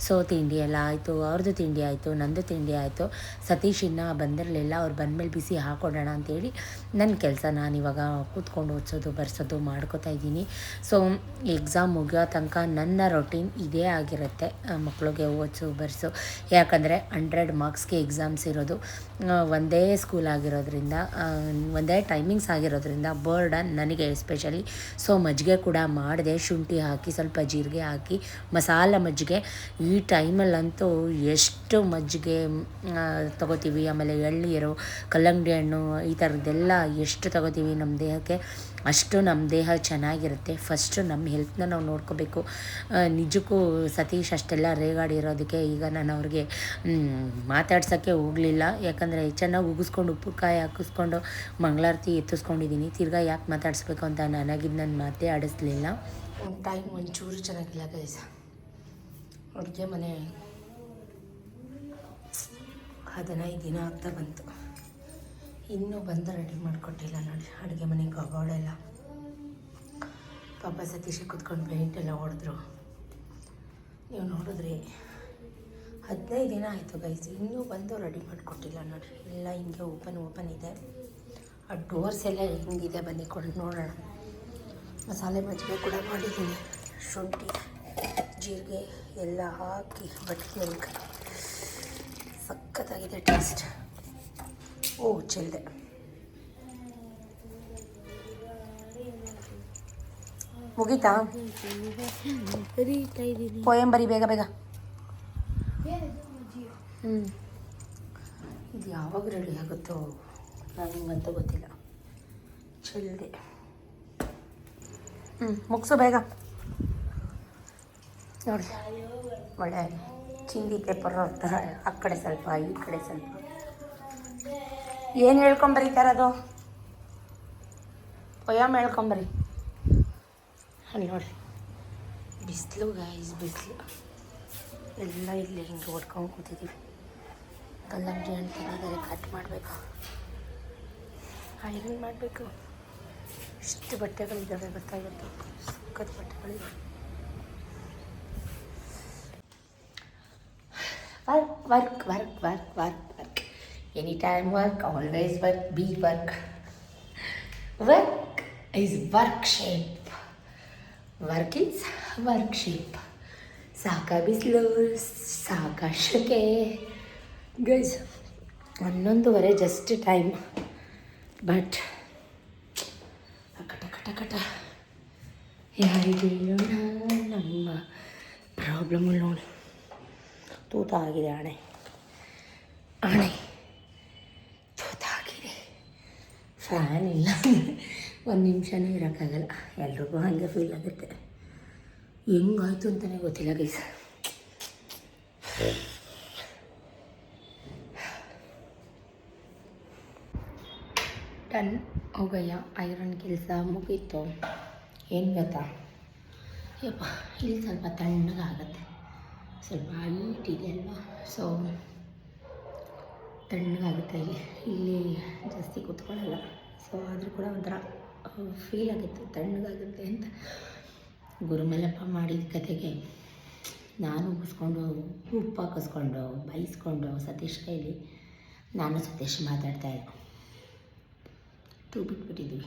ಸೊ ತಿಂಡಿ ಎಲ್ಲ ಆಯಿತು, ಅವ್ರದ್ದು ತಿಂಡಿ ಆಯಿತು, ನಂದು ತಿಂಡಿ ಆಯಿತು. ಸತೀಶ್ ಇನ್ನೂ ಬಂದಿರಲಿಲ್ಲ. ಅವ್ರು ಬಂದಮೇಲೆ ಬಿಸಿ ಹಾಕ್ಕೊಡೋಣ ಅಂತೇಳಿ ನನ್ನ ಕೆಲಸ ನಾನಿವಾಗ ಕೂತ್ಕೊಂಡು ಓದಿಸೋದು ಬರ್ಸೋದು ಮಾಡ್ಕೋತಾ ಇದ್ದೀನಿ. ಸೊ ಎಕ್ಸಾಮ್ ಮುಗಿಯೋ ತನಕ ನನ್ನ ರೊಟೀನ್ ಇದೇ ಆಗಿರುತ್ತೆ, ಮಕ್ಕಳಿಗೆ ಓದಿಸು ಬರ್ಸು. ಯಾಕಂದರೆ 100 ಮಾರ್ಕ್ಸ್ಗೆ ಎಕ್ಸಾಮ್ಸ್ ಇರೋದು, ಒಂದೇ ಸ್ಕೂಲ್ ಆಗಿರೋದ್ರಿಂದ, ಒಂದೇ ಟೈಮಿಂಗ್ಸ್ ಆಗಿರೋದ್ರಿಂದ ಬರ್ಡನ್ ನನಗೆ ಎಸ್ಪೆಷಲಿ. ಸೊ ಮಜ್ಜಿಗೆ ಕೂಡ ಮಾಡಿದೆ, ಶುಂಠಿ ಹಾಕಿ ಸ್ವಲ್ಪ ಜೀರಿಗೆ ಹಾಕಿ ಮಸಾಲ ಮಜ್ಜಿಗೆ. ಈ ಟೈಮಲ್ಲಂತೂ ಎಷ್ಟು ಮಜ್ಜಿಗೆ ತೊಗೋತೀವಿ, ಆಮೇಲೆ ಎಳ್ನೀರು, ಕಲ್ಲಂಗಡಿ ಹಣ್ಣು, ಈ ಥರದ್ದೆಲ್ಲ ಎಷ್ಟು ತೊಗೋತೀವಿ ನಮ್ಮ ದೇಹಕ್ಕೆ. ಅಷ್ಟು ನಮ್ಮ ದೇಹ ಚೆನ್ನಾಗಿರುತ್ತೆ. ಫಸ್ಟು ನಮ್ಮ ಹೆಲ್ತ್ನ ನಾವು ನೋಡ್ಕೋಬೇಕು. ನಿಜಕ್ಕೂ ಸತೀಶ್ ಅಷ್ಟೆಲ್ಲ ರೇಗಾಡಿರೋದಕ್ಕೆ ಈಗ ನಾನು ಅವ್ರಿಗೆ ಮಾತಾಡ್ಸೋಕ್ಕೆ ಹೋಗಲಿಲ್ಲ. ಯಾಕಂದರೆ ಚೆನ್ನಾಗಿ ಉಗಿಸ್ಕೊಂಡು ಉಪ್ಪುಕಾಯಿ ಹಾಕಿಸ್ಕೊಂಡು ಮಂಗಳಾರತಿ ಎತ್ತಿಸ್ಕೊಂಡಿದ್ದೀನಿ. ತಿರ್ಗಾ ಯಾಕೆ ಮಾತಾಡಿಸ್ಬೇಕು ಅಂತ ನನಗಿದ್ದು ನನ್ನ ಮಾತೇ ಆಡಿಸ್ಲಿಲ್ಲ. ಒಂದು ಟೈಮ್ ಒಂಚೂರು ಚೆನ್ನಾಗಿಲ್ಲ ಗೈಸ್. ಅಡುಗೆ ಮನೆ 15 ದಿನ ಆಗ್ತಾ ಬಂತು, ಇನ್ನೂ ಬಂದು ರೆಡಿ ಮಾಡಿಕೊಟ್ಟಿಲ್ಲ ನೋಡಿ. ಅಡುಗೆ ಮನೆ ಕಬೋರ್ಡೆಲ್ಲ ಪಾಪ ಸತೀಶ ಕೂತ್ಕೊಂಡು ಪೇಂಟ್ ಎಲ್ಲ ಹೊಡೆದ್ರು. ನೀವು ನೋಡಿದ್ರಿ 15 ದಿನ ಆಯಿತು ಗೈಸ್, ಇನ್ನೂ ಬಂದು ರೆಡಿ ಮಾಡಿಕೊಟ್ಟಿಲ್ಲ ನೋಡಿ. ಎಲ್ಲ ಹಿಂಗೆ ಓಪನ್ ಇದೆ. ಆ ಡೋರ್ಸ್ ಎಲ್ಲ ಹಿಂಗಿದೆ, ಬನ್ನಿ ಕೊಂಡು ನೋಡೋಣ. ಮಸಾಲೆ ಮಜ್ಜಿಗೆ ಕೂಡ ಮಾಡಿದ್ದೀನಿ, ಶುಂಠಿ ಜೀರಿಗೆ ಎಲ್ಲ ಹಾಕಿ ಬಟ್ಲಿಗೆ ಸಖತ್ತಾಗಿದೆ ಟೇಸ್ಟ್. ಓ ಚೆಲ್ದೆ. ಮುಗೀತಾ ಪೋಯಂ ಬರಿ ಬೇಗ ಬೇಗ. ಇದು ಯಾವಾಗ ರೆಡಿ ಆಗುತ್ತೋ ನನಗಂತೂ ಗೊತ್ತಿಲ್ಲ. ಚೆಲ್ದೆ. ಮುಗಿಸು ಬೇಗ ನೋಡಿ. ಒಳ್ಳೆ ಚಿಂದಿ ಪೇಪರ್ ಥರ ಆ ಕಡೆ ಸ್ವಲ್ಪ ಈ ಕಡೆ ಸ್ವಲ್ಪ. ಏನು ಹೇಳ್ಕೊಂಬರೀತಾರದು? ಪೊಯಮ್ ಹೇಳ್ಕೊಂಬರಿ. ಅಲ್ಲಿ ನೋಡಿ ಬಿಸಿಲು ಗೈಸ್, ಬಿಸಿಲು ಎಲ್ಲ ಇಲ್ಲಿ ಹಿಂಗೆ ಹೊಡ್ಕೊಂಡು ಕೂತಿದ್ದೀವಿ. ಕಲ್ಲಂಗಡಿ ಹಣ್ಣು ತಿಂದಿದ್ದಾರೆ, ಕಟ್ ಮಾಡಬೇಕು, ಐರನ್ ಮಾಡಬೇಕು. ಇಷ್ಟು ಬಟ್ಟೆಗಳಿದ್ದಾವೆ ಗೊತ್ತಾಗುತ್ತೆ, ಸಖತ್ ಬಟ್ಟೆಗಳಿವೆ. Work any time work, always work, be work. Work is worship, work is worship. ಸಾಕ ಬಿಸಿಲು, ಸಾಕ ಶೆಕೆ ಗೈಸ್. 11:30 ಜಸ್ಟ್ ಟೈಮ್, ಬಟ್ ಕಟ ಯಾರಿಗೆ ಹೇಳೋಣ ನಮ್ಮ ಪ್ರಾಬ್ಲಮ್ ನೋಡಿ. ತೂತ ಆಗಿದೆ ಆಣೆ ತೂತ ಆಗಿದೆ. ಫ್ಯಾನ್ ಇಲ್ಲ ಒಂದು ನಿಮಿಷನೂ ಇರೋಕ್ಕಾಗಲ್ಲ. ಎಲ್ರಿಗೂ ಹಾಗೆ ಫೀಲ್ ಆಗುತ್ತೆ. ಹೆಂಗಾಯ್ತು ಅಂತಲೇ ಗೊತ್ತಿಲ್ಲ ಗೈಸ್. ಡನ್ ಹೋಗಯ್ಯ, ಐರನ್ ಕೆಲಸ ಮುಗೀತು. ಏನು ಗೊತ್ತಾ ಯಪ್ಪ, ಇಲ್ಲಿ ಸ್ವಲ್ಪ ತಣ್ಣಗಾಗುತ್ತೆ, ಸ್ವಲ್ಪ ಹೀಟ್ ಇದೆ ಅಲ್ವಾ, ಸೊ ತಣ್ಣಗಾಗುತ್ತೆ. ಇಲ್ಲಿ ಜಾಸ್ತಿ ಕೂತ್ಕೊಳ್ಳಲ್ಲ, ಸೊ ಆದರೂ ಕೂಡ ಒಂಥರ ಫೀಲ್ ಆಗುತ್ತೆ ತಣ್ಣಗಾಗುತ್ತೆ ಅಂತ. ಗುರುಮಲ್ಲಪ್ಪ ಮಾಡಿದ ಕತೆಗೆ ನಾನು ಉಗಿಸ್ಕೊಂಡು ಉಪ್ಪು ಹಾಕಿಸ್ಕೊಂಡು ಬೈಸ್ಕೊಂಡು ಸತೀಶ್ ಕೈಲಿ ನಾನು ಸತೀಶ್ ಮಾತಾಡ್ತಾಯಿದ್ದೆ. ಬಿಟ್ಬಿಟ್ಟಿದ್ದೀವಿ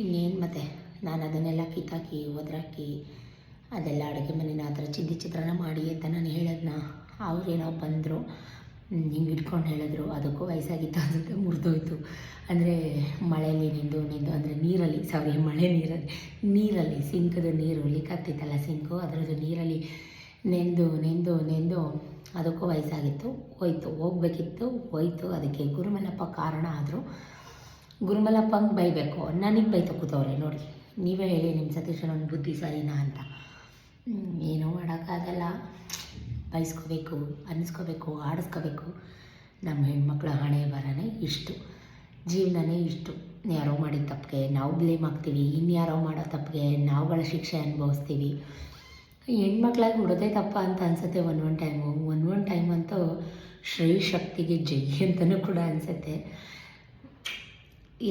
ಇನ್ನೇನು. ಮತ್ತು ನಾನು ಅದನ್ನೆಲ್ಲ ಕಿತ್ತಾಕಿ ಒದರಾಕಿ ಅದೆಲ್ಲ ಅಡುಗೆ ಮನೇನ ಆ ಥರ ಚಿತ್ರಾನ್ನ ಮಾಡಿ ಅಂತ ನಾನು ಹೇಳೋದನ್ನ ಅವ್ರೇನೋ ಬಂದರು, ಹಿಂಗೆ ಇಟ್ಕೊಂಡು ಹೇಳಿದ್ರು. ಅದಕ್ಕೂ ವಯಸ್ಸಾಗಿತ್ತು ಅನ್ಸುತ್ತೆ, ಮುರಿದೋಯ್ತು. ಅಂದರೆ ಮಳೆಯಲ್ಲಿ ನೆಂದು ಅಂದರೆ ನೀರಲ್ಲಿ ನೀರಲ್ಲಿ ಸಿಂಕದ ನೀರು ಲಿಕ್ಕಾಗ್ತಿತ್ತಲ್ಲ ಸಿಂಕು, ಅದರದ್ದು ನೀರಲ್ಲಿ ನೆಂದು ಅದಕ್ಕೂ ವಯಸ್ಸಾಗಿತ್ತು. ಹೋಯ್ತು. ಅದಕ್ಕೆ ಗುರುಮಲ್ಲಪ್ಪ ಕಾರಣ ಆದರು. ಗುರುಮಲ್ಲಪ್ಪಂಗೆ ಬೈಬೇಕು, ನನಗೆ ಬೈತ ಕೂತವ್ರೆ ನೋಡಿ. ನೀವೇ ಹೇಳಿ ನಿಮ್ಮ ಸತೀಶನ ಬುದ್ಧಿ ಸರಿನಾ ಅಂತ. ಏನೂ ಮಾಡೋಕ್ಕಾಗಲ್ಲ, ಬೈಸ್ಕೋಬೇಕು, ಅನ್ನಿಸ್ಕೋಬೇಕು, ಆಡಿಸ್ಕೋಬೇಕು. ನಮ್ಮ ಹೆಣ್ಮಕ್ಳ ಹಣೆ ಬರನೇ ಇಷ್ಟು, ಜೀವನನೇ ಇಷ್ಟು. ಯಾರೋ ಮಾಡಿದ ತಪ್ಪಿಗೆ ನಾವು ಬ್ಲೇಮ್ ಆಗ್ತೀವಿ, ಇನ್ಯಾರೋ ಮಾಡೋ ತಪ್ಪಿಗೆ ನಾವುಗಳ ಶಿಕ್ಷೆ ಅನುಭವಿಸ್ತೀವಿ. ಹೆಣ್ಮಕ್ಳಾಗಿ ಹುಡೋದೇ ತಪ್ಪ ಅಂತ ಅನಿಸುತ್ತೆ ಒಂದೊಂದು ಟೈಮ್ ಅಂತೂ ಶ್ರೀ ಶಕ್ತಿಗೆ ಜೈ ಅಂತಲೂ ಕೂಡ ಅನಿಸುತ್ತೆ.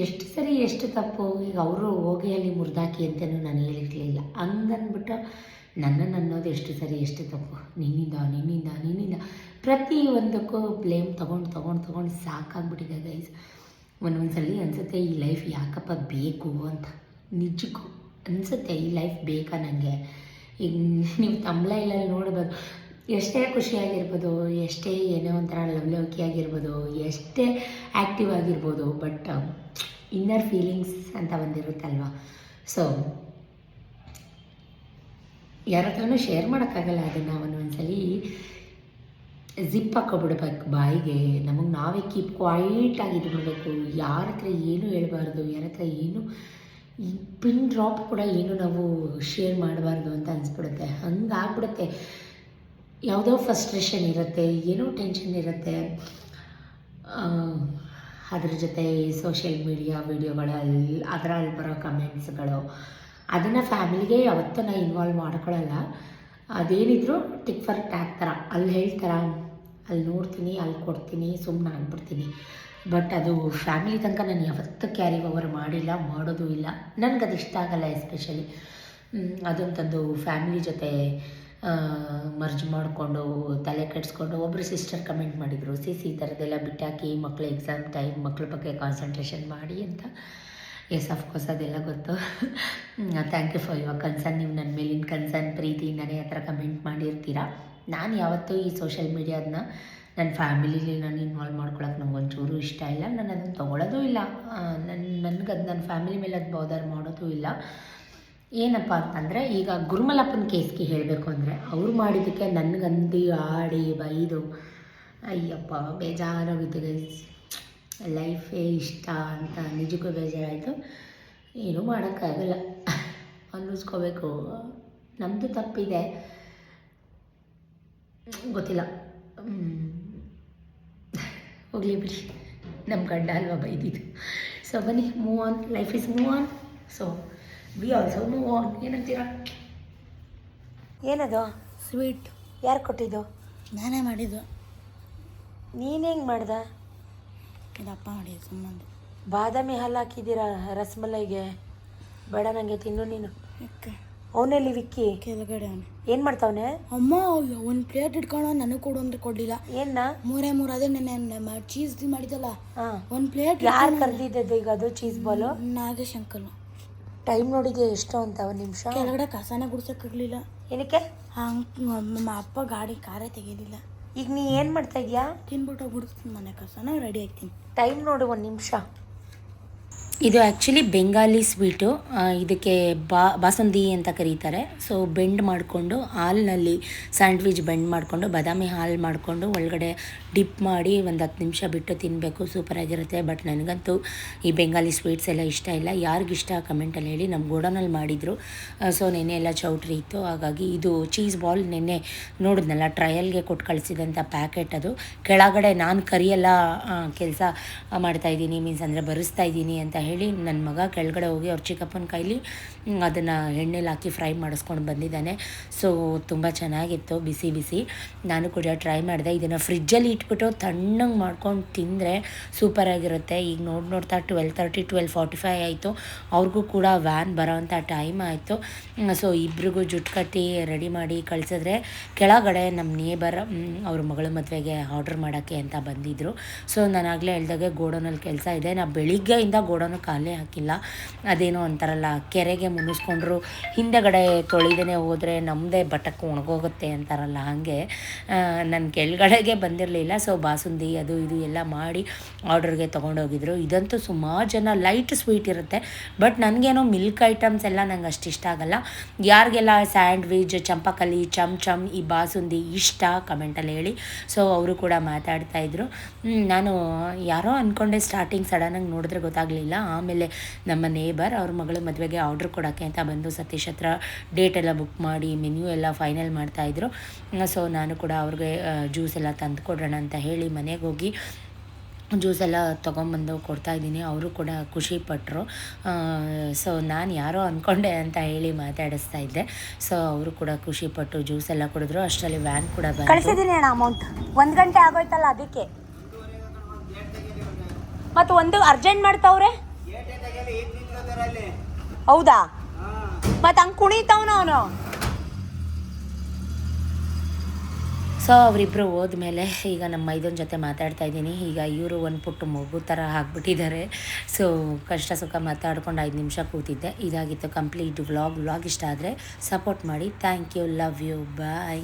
ಎಷ್ಟು ಸರಿ ಎಷ್ಟು ತಪ್ಪು. ಈಗ ಅವರು ಹೋಗಿ ಅಲ್ಲಿ ಮುರಿದಾಕಿ ಅಂತಲೂ ನಾನು ಹೇಳಿರಲಿಲ್ಲ. ಹಂಗನ್ಬಿಟ್ಟು ನನ್ನನ್ನು ಅನ್ನೋದು ಎಷ್ಟು ಸರಿ ಎಷ್ಟು ತಪ್ಪು. ನಿನ್ನಿಂದ ಪ್ರತಿಯೊಂದಕ್ಕೂ ಬ್ಲೇಮ್ ತೊಗೊಂಡು ಸಾಕಾಗ್ಬಿಟ್ಟಿದೆ ಗೈಸ್. ಒಂದೊಂದ್ಸಲಿ ಅನಿಸುತ್ತೆ ಈ ಲೈಫ್ ಯಾಕಪ್ಪ ಬೇಕು ಅಂತ. ನಿಜಕ್ಕೂ ಅನಿಸುತ್ತೆ ಈ ಲೈಫ್ ಬೇಕಾ ನನಗೆ. ಈಗ ನೀವು ತಮ್ಲೈಲಲ್ಲಿ ನೋಡ್ಬೋದು, ಎಷ್ಟೇ ಖುಷಿಯಾಗಿರ್ಬೋದು, ಎಷ್ಟೇ ಏನೋ ಒಂಥರ ಲವ್ಲವಿಕೆಯಾಗಿರ್ಬೋದು, ಎಷ್ಟೇ ಆ್ಯಕ್ಟಿವ್ ಆಗಿರ್ಬೋದು, ಬಟ್ ಇನ್ನರ್ ಫೀಲಿಂಗ್ಸ್ ಅಂತ ಒಂದಿರುತ್ತಲ್ವ. ಸೊ ಯಾರ ಹತ್ರನೂ ಶೇರ್ ಮಾಡೋಕ್ಕಾಗಲ್ಲ ಅದನ್ನು. ಒಂದೊಂದ್ಸಲಿ ಜಿಪ್ ಹಾಕೊಬಿಡ್ಬೇಕು ಬಾಯಿಗೆ. ನಮಗೆ ನಾವೇ ಕೀಪ್ ಕ್ವೈಟಾಗಿದ್ದು ಬಿಡಬೇಕು. ಯಾರ ಹತ್ರ ಏನೂ ಹೇಳ್ಬಾರ್ದು, ಯಾರ ಹತ್ರ ಏನು ಈ ಪಿನ್ ಡ್ರಾಪ್ ಕೂಡ ಏನು ನಾವು ಶೇರ್ ಮಾಡಬಾರ್ದು ಅಂತ ಅನಿಸ್ಬಿಡುತ್ತೆ. ಹಂಗಾಗ್ಬಿಡುತ್ತೆ. ಯಾವುದೋ ಫ್ರಸ್ಟ್ರೇಷನ್ ಇರುತ್ತೆ, ಏನೋ ಟೆನ್ಷನ್ ಇರುತ್ತೆ. ಅದ್ರ ಜೊತೆ ಸೋಷಿಯಲ್ ಮೀಡಿಯಾ ವೀಡಿಯೋಗಳಲ್ಲಿ ಅದರಲ್ಲಿ ಬರೋ ಕಮೆಂಟ್ಸ್ಗಳು, ಅದನ್ನು ಫ್ಯಾಮಿಲಿಗೆ ಯಾವತ್ತೂ ನಾನು ಇನ್ವಾಲ್ವ್ ಮಾಡ್ಕೊಳ್ಳಲ್ಲ. ಅದೇನಿದ್ರು ಟಿಕ್ ಫಾರ್ ಟ್ಯಾಗ್ ಥರ, ಅಲ್ಲಿ ಹೇಳ್ತಾರ, ಅಲ್ಲಿ ನೋಡ್ತೀನಿ, ಅಲ್ಲಿ ಕೊಡ್ತೀನಿ, ಸುಮ್ಮನೆ ಆಗ್ಬಿಡ್ತೀನಿ. ಬಟ್ ಅದು ಫ್ಯಾಮಿಲಿ ತನಕ ನಾನು ಯಾವತ್ತೂ ಕ್ಯಾರಿ ಓವರ್ ಮಾಡಿಲ್ಲ, ಮಾಡೋದು ಇಲ್ಲ. ನನಗದು ಇಷ್ಟ ಆಗಲ್ಲ. ಎಸ್ಪೆಷಲಿ ಅದನ್ನು ತಂದು ಫ್ಯಾಮಿಲಿ ಜೊತೆ ಮರ್ಜ್ ಮಾಡಿಕೊಂಡು ತಲೆ ಕೆಡಿಸ್ಕೊಂಡು. ಒಬ್ಬರು ಸಿಸ್ಟರ್ ಕಮೆಂಟ್ ಮಾಡಿದರು, ಈ ಥರದ್ದೆಲ್ಲ ಬಿಟ್ಟಾಕಿ ಮಕ್ಕಳು ಎಕ್ಸಾಮ್ ಟೈಮ್, ಮಕ್ಕಳ ಬಗ್ಗೆ ಕಾನ್ಸಂಟ್ರೇಷನ್ ಮಾಡಿ ಅಂತ. ಎಸ್, ಅಫ್ಕೋರ್ಸ್ ಅದೆಲ್ಲ ಗೊತ್ತು. Thank you for your concern. ನೀವು ನನ್ನ ಮೇಲಿನ ಕನ್ಸರ್ನ್ ಪ್ರೀತಿಯಿಂದನೇ ಆ ಥರ ಕಮೆಂಟ್ ಮಾಡಿರ್ತೀರ. ನಾನು ಯಾವತ್ತೂ ಈ ಸೋಷಿಯಲ್ ಮೀಡಿಯಾದನ್ನ ನನ್ನ ಫ್ಯಾಮಿಲಿಲಿ ನಾನು ಇನ್ವಾಲ್ವ್ ಮಾಡ್ಕೊಳಕ್ಕೆ ನಂಗೆ ಒಂಚೂರು ಇಷ್ಟ ಇಲ್ಲ. ನಾನು ಅದನ್ನು ತೊಗೊಳೋದು ಇಲ್ಲ. ನನಗೆ ಅದು ನನ್ನ ಫ್ಯಾಮಿಲಿ ಮೇಲೆ ಅದು ಬಾದರ್ ಮಾಡೋದು ಇಲ್ಲ. ಏನಪ್ಪ ಅಂತಂದರೆ, ಈಗ ಗುರುಮಲಪ್ಪನ ಕೇಸ್ಗೆ ಹೇಳಬೇಕು ಅಂದರೆ, ಅವ್ರು ಮಾಡಿದ್ದಕ್ಕೆ ನನಗಂದು ಆಡಿ ಬೈದು ಅಯ್ಯಪ್ಪ ಬೇಜಾರಾಗಿತ್ತು ಗೈಸ್. ಲೈಫೇ ಇಷ್ಟ ಅಂತ ನಿಜಕ್ಕೂ ಬೇಜಾರಾಯಿತು. ಏನೂ ಮಾಡೋಕ್ಕಾಗಲ್ಲ, ಅನ್ನಿಸ್ಕೋಬೇಕು. ನಮ್ಮದು ತಪ್ಪಿದೆ, ಗೊತ್ತಿಲ್ಲ, ಹೋಗಲಿ ಬಿಡಿ, ನಮ್ಮ ಗಂಡ ಅಲ್ವಾ ಬೈದಿದ್ದು. ಸೊ ಬನ್ನಿ, move on. Life is move on. So we also move on. ಏನಂತೀರ? ಏನದು ಸ್ವೀಟ್? ಯಾರು ಕೊಟ್ಟಿದ್ದು? ನಾನೇ ಮಾಡಿದ್ದು. ನೀನು ಹೆಂಗೆ ಮಾಡ್ದೆ? ಇದಪ್ಪ ಮಾಡಿದ್ದು ಸುಮ್ಮನೆ. ಬಾದಾಮಿ ಹಾಲು ಹಾಕಿದ್ದೀರಾ ರಸಮಲೈಗೆ? ಬೇಡ, ನನಗೆ ತಿನ್ನು ನೀನು. ಯಾಕೆ? ಅವನಲ್ಲಿ ವಿಕ್ಕಿ ಕೆಳಗಡೆ ಅವನು ಏನು ಮಾಡ್ತಾವನೆ? ಅಮ್ಮ ಒಂದು ಪ್ಲೇಟ್ ಇಟ್ಕೊಂಡು ನನಗೆ ಕೊಡು ಅಂದ್ರೆ ಕೊಡಲಿಲ್ಲ. ಏನ? ಮೂರೇ ಅದೇ ನೆನ್ನೆ ಚೀಸ್ ಮಾಡಿದಲ್ಲ, ಹಾಂ, ಒಂದು ಪ್ಲೇಟ್. ಯಾರು ಕರೆದಿದ್ದದ್ದು ಈಗ ಅದು cheese ball? Nagesh uncle. Time ನೋಡಿದ್ಯಾ ಎಷ್ಟು ಅಂತ? ಒಂದು ನಿಮಿಷ. ಕೆಳಗಡೆ ಕಸನೇ ಗುಡ್ಸೋಕ್ಕಾಗಲಿಲ್ಲ. ಏನಕ್ಕೆ? ನಮ್ಮ ಅಪ್ಪ ಕಾರೇ ತೆಗೀಲಿಲ್ಲ. ಈಗ ನೀ ಏನು ಮಾಡ್ತಾ ಇದೀಯಾ? ತಿನ್ಬಿಟ್ಟು ಗುಡಿಸ್ತೀನಿ ಮನೆ ಕಸನ, ರೆಡಿ ಆಗ್ತೀನಿ. ಟೈಮ್ ನೋಡು, ಒಂದು ನಿಮಿಷ. ಇದು ಆ್ಯಕ್ಚುಲಿ ಬೆಂಗಾಲಿ ಸ್ವೀಟು. ಇದಕ್ಕೆ ಬಾಸುಂದಿ ಅಂತ ಕರೀತಾರೆ. ಸೊ ಬೆಂಡ್ ಮಾಡಿಕೊಂಡು ಹಾಲಿನಲ್ಲಿ ಸ್ಯಾಂಡ್ವಿಚ್ ಬೆಂಡ್ ಮಾಡಿಕೊಂಡು ಬಾದಾಮಿ ಹಾಲು ಮಾಡಿಕೊಂಡು ಒಳಗಡೆ ಡಿಪ್ ಮಾಡಿ ಒಂದು 10 ನಿಮಿಷ ಬಿಟ್ಟು ತಿನ್ನಬೇಕು. ಸೂಪರಾಗಿರುತ್ತೆ. ಬಟ್ ನನಗಂತೂ ಈ ಬೆಂಗಾಲಿ ಸ್ವೀಟ್ಸ್ ಎಲ್ಲ ಇಷ್ಟ ಇಲ್ಲ. ಯಾರಿಗಿಷ್ಟ ಕಮೆಂಟಲ್ಲಿ ಹೇಳಿ. ನಮ್ಮ ಗೋಡನಲ್ಲಿ ಮಾಡಿದರು. ಸೊ ನೆನ್ನೆ ಎಲ್ಲ ಚೌಟ್ರಿ ಇತ್ತು, ಹಾಗಾಗಿ ಇದು ಚೀಸ್ ಬಾಲ್ ನೆನ್ನೆ ನೋಡಿದ್ನಲ್ಲ, ಟ್ರಯಲ್ಗೆ ಕೊಟ್ಟು ಕಳಿಸಿದಂಥ ಪ್ಯಾಕೆಟ್. ಅದು ಕೆಳಗಡೆ ನಾನು ಕರಿಯೆಲ್ಲ ಕೆಲಸ ಮಾಡ್ತಾಯಿದ್ದೀನಿ, ಮೀನ್ಸ್ ಅಂದರೆ ಬರೆಸ್ತಾ ಇದ್ದೀನಿ ಅಂತ ಹೇಳಿ ನನ್ನ ಮಗ ಕೆಳಗಡೆ ಹೋಗಿ ಅವ್ರ ಚಿಕ್ಕಪ್ಪನ ಕೈಲಿ ಅದನ್ನು ಎಣ್ಣೆಲಿ ಹಾಕಿ ಫ್ರೈ ಮಾಡಿಸ್ಕೊಂಡು ಬಂದಿದ್ದಾನೆ. ಸೊ ತುಂಬ ಚೆನ್ನಾಗಿತ್ತು, ಬಿಸಿ ಬಿಸಿ. ನಾನು ಕೂಡ ಟ್ರೈ ಮಾಡಿದೆ. ಇದನ್ನು ಫ್ರಿಜ್ಜಲ್ಲಿ ಇಟ್ಬಿಟ್ಟು ತಣ್ಣಗೆ ಮಾಡ್ಕೊಂಡು ತಿಂದರೆ ಸೂಪರಾಗಿರುತ್ತೆ. ಈಗ ನೋಡ್ತಾ 12:30 12:45 ಆಯಿತು. ಅವ್ರಿಗೂ ಕೂಡ ವ್ಯಾನ್ ಬರೋವಂಥ ಟೈಮ್ ಆಯಿತು. ಸೊ ಇಬ್ರಿಗೂ ಜುಟ್ಟು ಕಟ್ಟಿ ರೆಡಿ ಮಾಡಿ ಕಳಿಸಿದ್ರೆ, ಕೆಳಗಡೆ ನಮ್ಮ ನೇಬರ್ ಅವ್ರ ಮಗಳ ಮದುವೆಗೆ ಆರ್ಡ್ರ್ ಮಾಡೋಕ್ಕೆ ಅಂತ ಬಂದಿದ್ದರು. ಸೊ ನಾನು ಆಗಲೇ ಹೇಳ್ದಾಗೆ ಗೋಡೌನಲ್ಲಿ ಕೆಲಸ ಇದೆ. ನಾನು ಬೆಳಿಗ್ಗೆಯಿಂದ ಗೋಡೌನ್ ಖಾಲಿ ಹಾಕಿಲ್ಲ. ಅದೇನೋ ಅಂತಾರಲ್ಲ, ಕೆರೆಗೆ ಮುನಿಸ್ಕೊಂಡ್ರು ಹಿಂದೆಗಡೆ ತೊಳಿದೇ ಹೋದರೆ ನಮ್ಮದೇ ಬಟಕ್ಕೆ ಒಣಗೋಗುತ್ತೆ ಅಂತಾರಲ್ಲ, ಹಾಗೆ ನನ್ನ ಕೆಳಗಡೆಗೆ ಬಂದಿರಲಿಲ್ಲ. ಸೊ ಬಾಸುಂದಿ ಅದು ಇದು ಎಲ್ಲ ಮಾಡಿ ಆರ್ಡ್ರಿಗೆ ತೊಗೊಂಡೋಗಿದ್ರು. ಇದಂತೂ ಸುಮಾರು ಜನ ಲೈಟ್ ಸ್ವೀಟ್ ಇರುತ್ತೆ. ಬಟ್ ನನಗೇನೋ ಮಿಲ್ಕ್ ಐಟಮ್ಸ್ ಎಲ್ಲ ನಂಗೆ ಅಷ್ಟು ಇಷ್ಟ ಆಗಲ್ಲ. ಯಾರಿಗೆಲ್ಲ ಸ್ಯಾಂಡ್ವಿಚ್, ಚಂಪಾಕಲಿ, ಚಮ್ ಈ ಬಾಸುಂದಿ ಇಷ್ಟ ಕಮೆಂಟಲ್ಲಿ ಹೇಳಿ. ಸೊ ಅವರು ಕೂಡ ಮಾತಾಡ್ತಾಯಿದ್ರು. ನಾನು ಯಾರೋ ಅಂದ್ಕೊಂಡೆ ಸ್ಟಾರ್ಟಿಂಗ್, ಸಡನ್ನಾಗಿ ನೋಡಿದ್ರೆ ಗೊತ್ತಾಗಲಿಲ್ಲ. ಆಮೇಲೆ ನಮ್ಮ ನೇಬರ್ ಅವ್ರ ಮಗಳ ಮದುವೆಗೆ ಆರ್ಡ್ರ್ ಕೊಡೋಕ್ಕೆ ಅಂತ ಬಂದು ಸತೀಶ್ ಹತ್ರ ಡೇಟ್ ಎಲ್ಲ ಬುಕ್ ಮಾಡಿ ಮೆನ್ಯೂ ಎಲ್ಲ ಫೈನಲ್ ಮಾಡ್ತಾಯಿದ್ರು. ಸೊ ನಾನು ಕೂಡ ಅವ್ರಿಗೆ ಜ್ಯೂಸ್ ಎಲ್ಲ ತಂದು ಕೊಡೋಣ ಅಂತ ಹೇಳಿ ಮನೆಗೆ ಹೋಗಿ ಜ್ಯೂಸೆಲ್ಲ ತೊಗೊಂಬಂದು ಕೊಡ್ತಾಯಿದ್ದೀನಿ. ಅವರು ಕೂಡ ಖುಷಿಪಟ್ಟರು. ಸೊ ನಾನು ಯಾರೋ ಅಂದ್ಕೊಂಡೆ ಅಂತ ಹೇಳಿ ಮಾತಾಡಿಸ್ತಾ ಇದ್ದೆ. ಸೊ ಅವರು ಕೂಡ ಖುಷಿಪಟ್ಟು ಜ್ಯೂಸೆಲ್ಲ ಕುಡಿದ್ರು. ಅಷ್ಟರಲ್ಲಿ ವ್ಯಾನ್ ಕೂಡ ಬಂತು. ಕಳಿಸಿದ್ದೀನಿ ಅಣ್ಣ ಅಮೌಂಟ್. 1 ಗಂಟೆ ಆಗೋಯ್ತಲ್ಲ ಅದಕ್ಕೆ. ಮತ್ತು ಒಂದು ಅರ್ಜೆಂಟ್ ಮಾಡ್ತಾವ್ರೆ. ಹೌದಾ? ಮತ್ತು ಹಂಗೆ ಕುಣಿತಾವನ ಅವನು. ಸೊ ಅವರಿಬ್ಬರು ಹೋದ್ಮೇಲೆ ಈಗ ನಮ್ಮ ಮೈದನ ಜೊತೆ ಮಾತಾಡ್ತಾ ಇದ್ದೀನಿ. ಈಗ ಇವರು ಒಂದು ಪುಟ್ಟು ಮಗು ಥರ ಆಗಿಬಿಟ್ಟಿದ್ದಾರೆ. ಸೊ ಕಷ್ಟ ಸುಖ ಮಾತಾಡ್ಕೊಂಡು 5 ನಿಮಿಷ ಕೂತಿದ್ದೆ. ಇದಾಗಿತ್ತು ಕಂಪ್ಲೀಟ್ ವ್ಲಾಗ್. ಇಷ್ಟ ಆದರೆ ಸಪೋರ್ಟ್ ಮಾಡಿ. Thank you, love you, bye.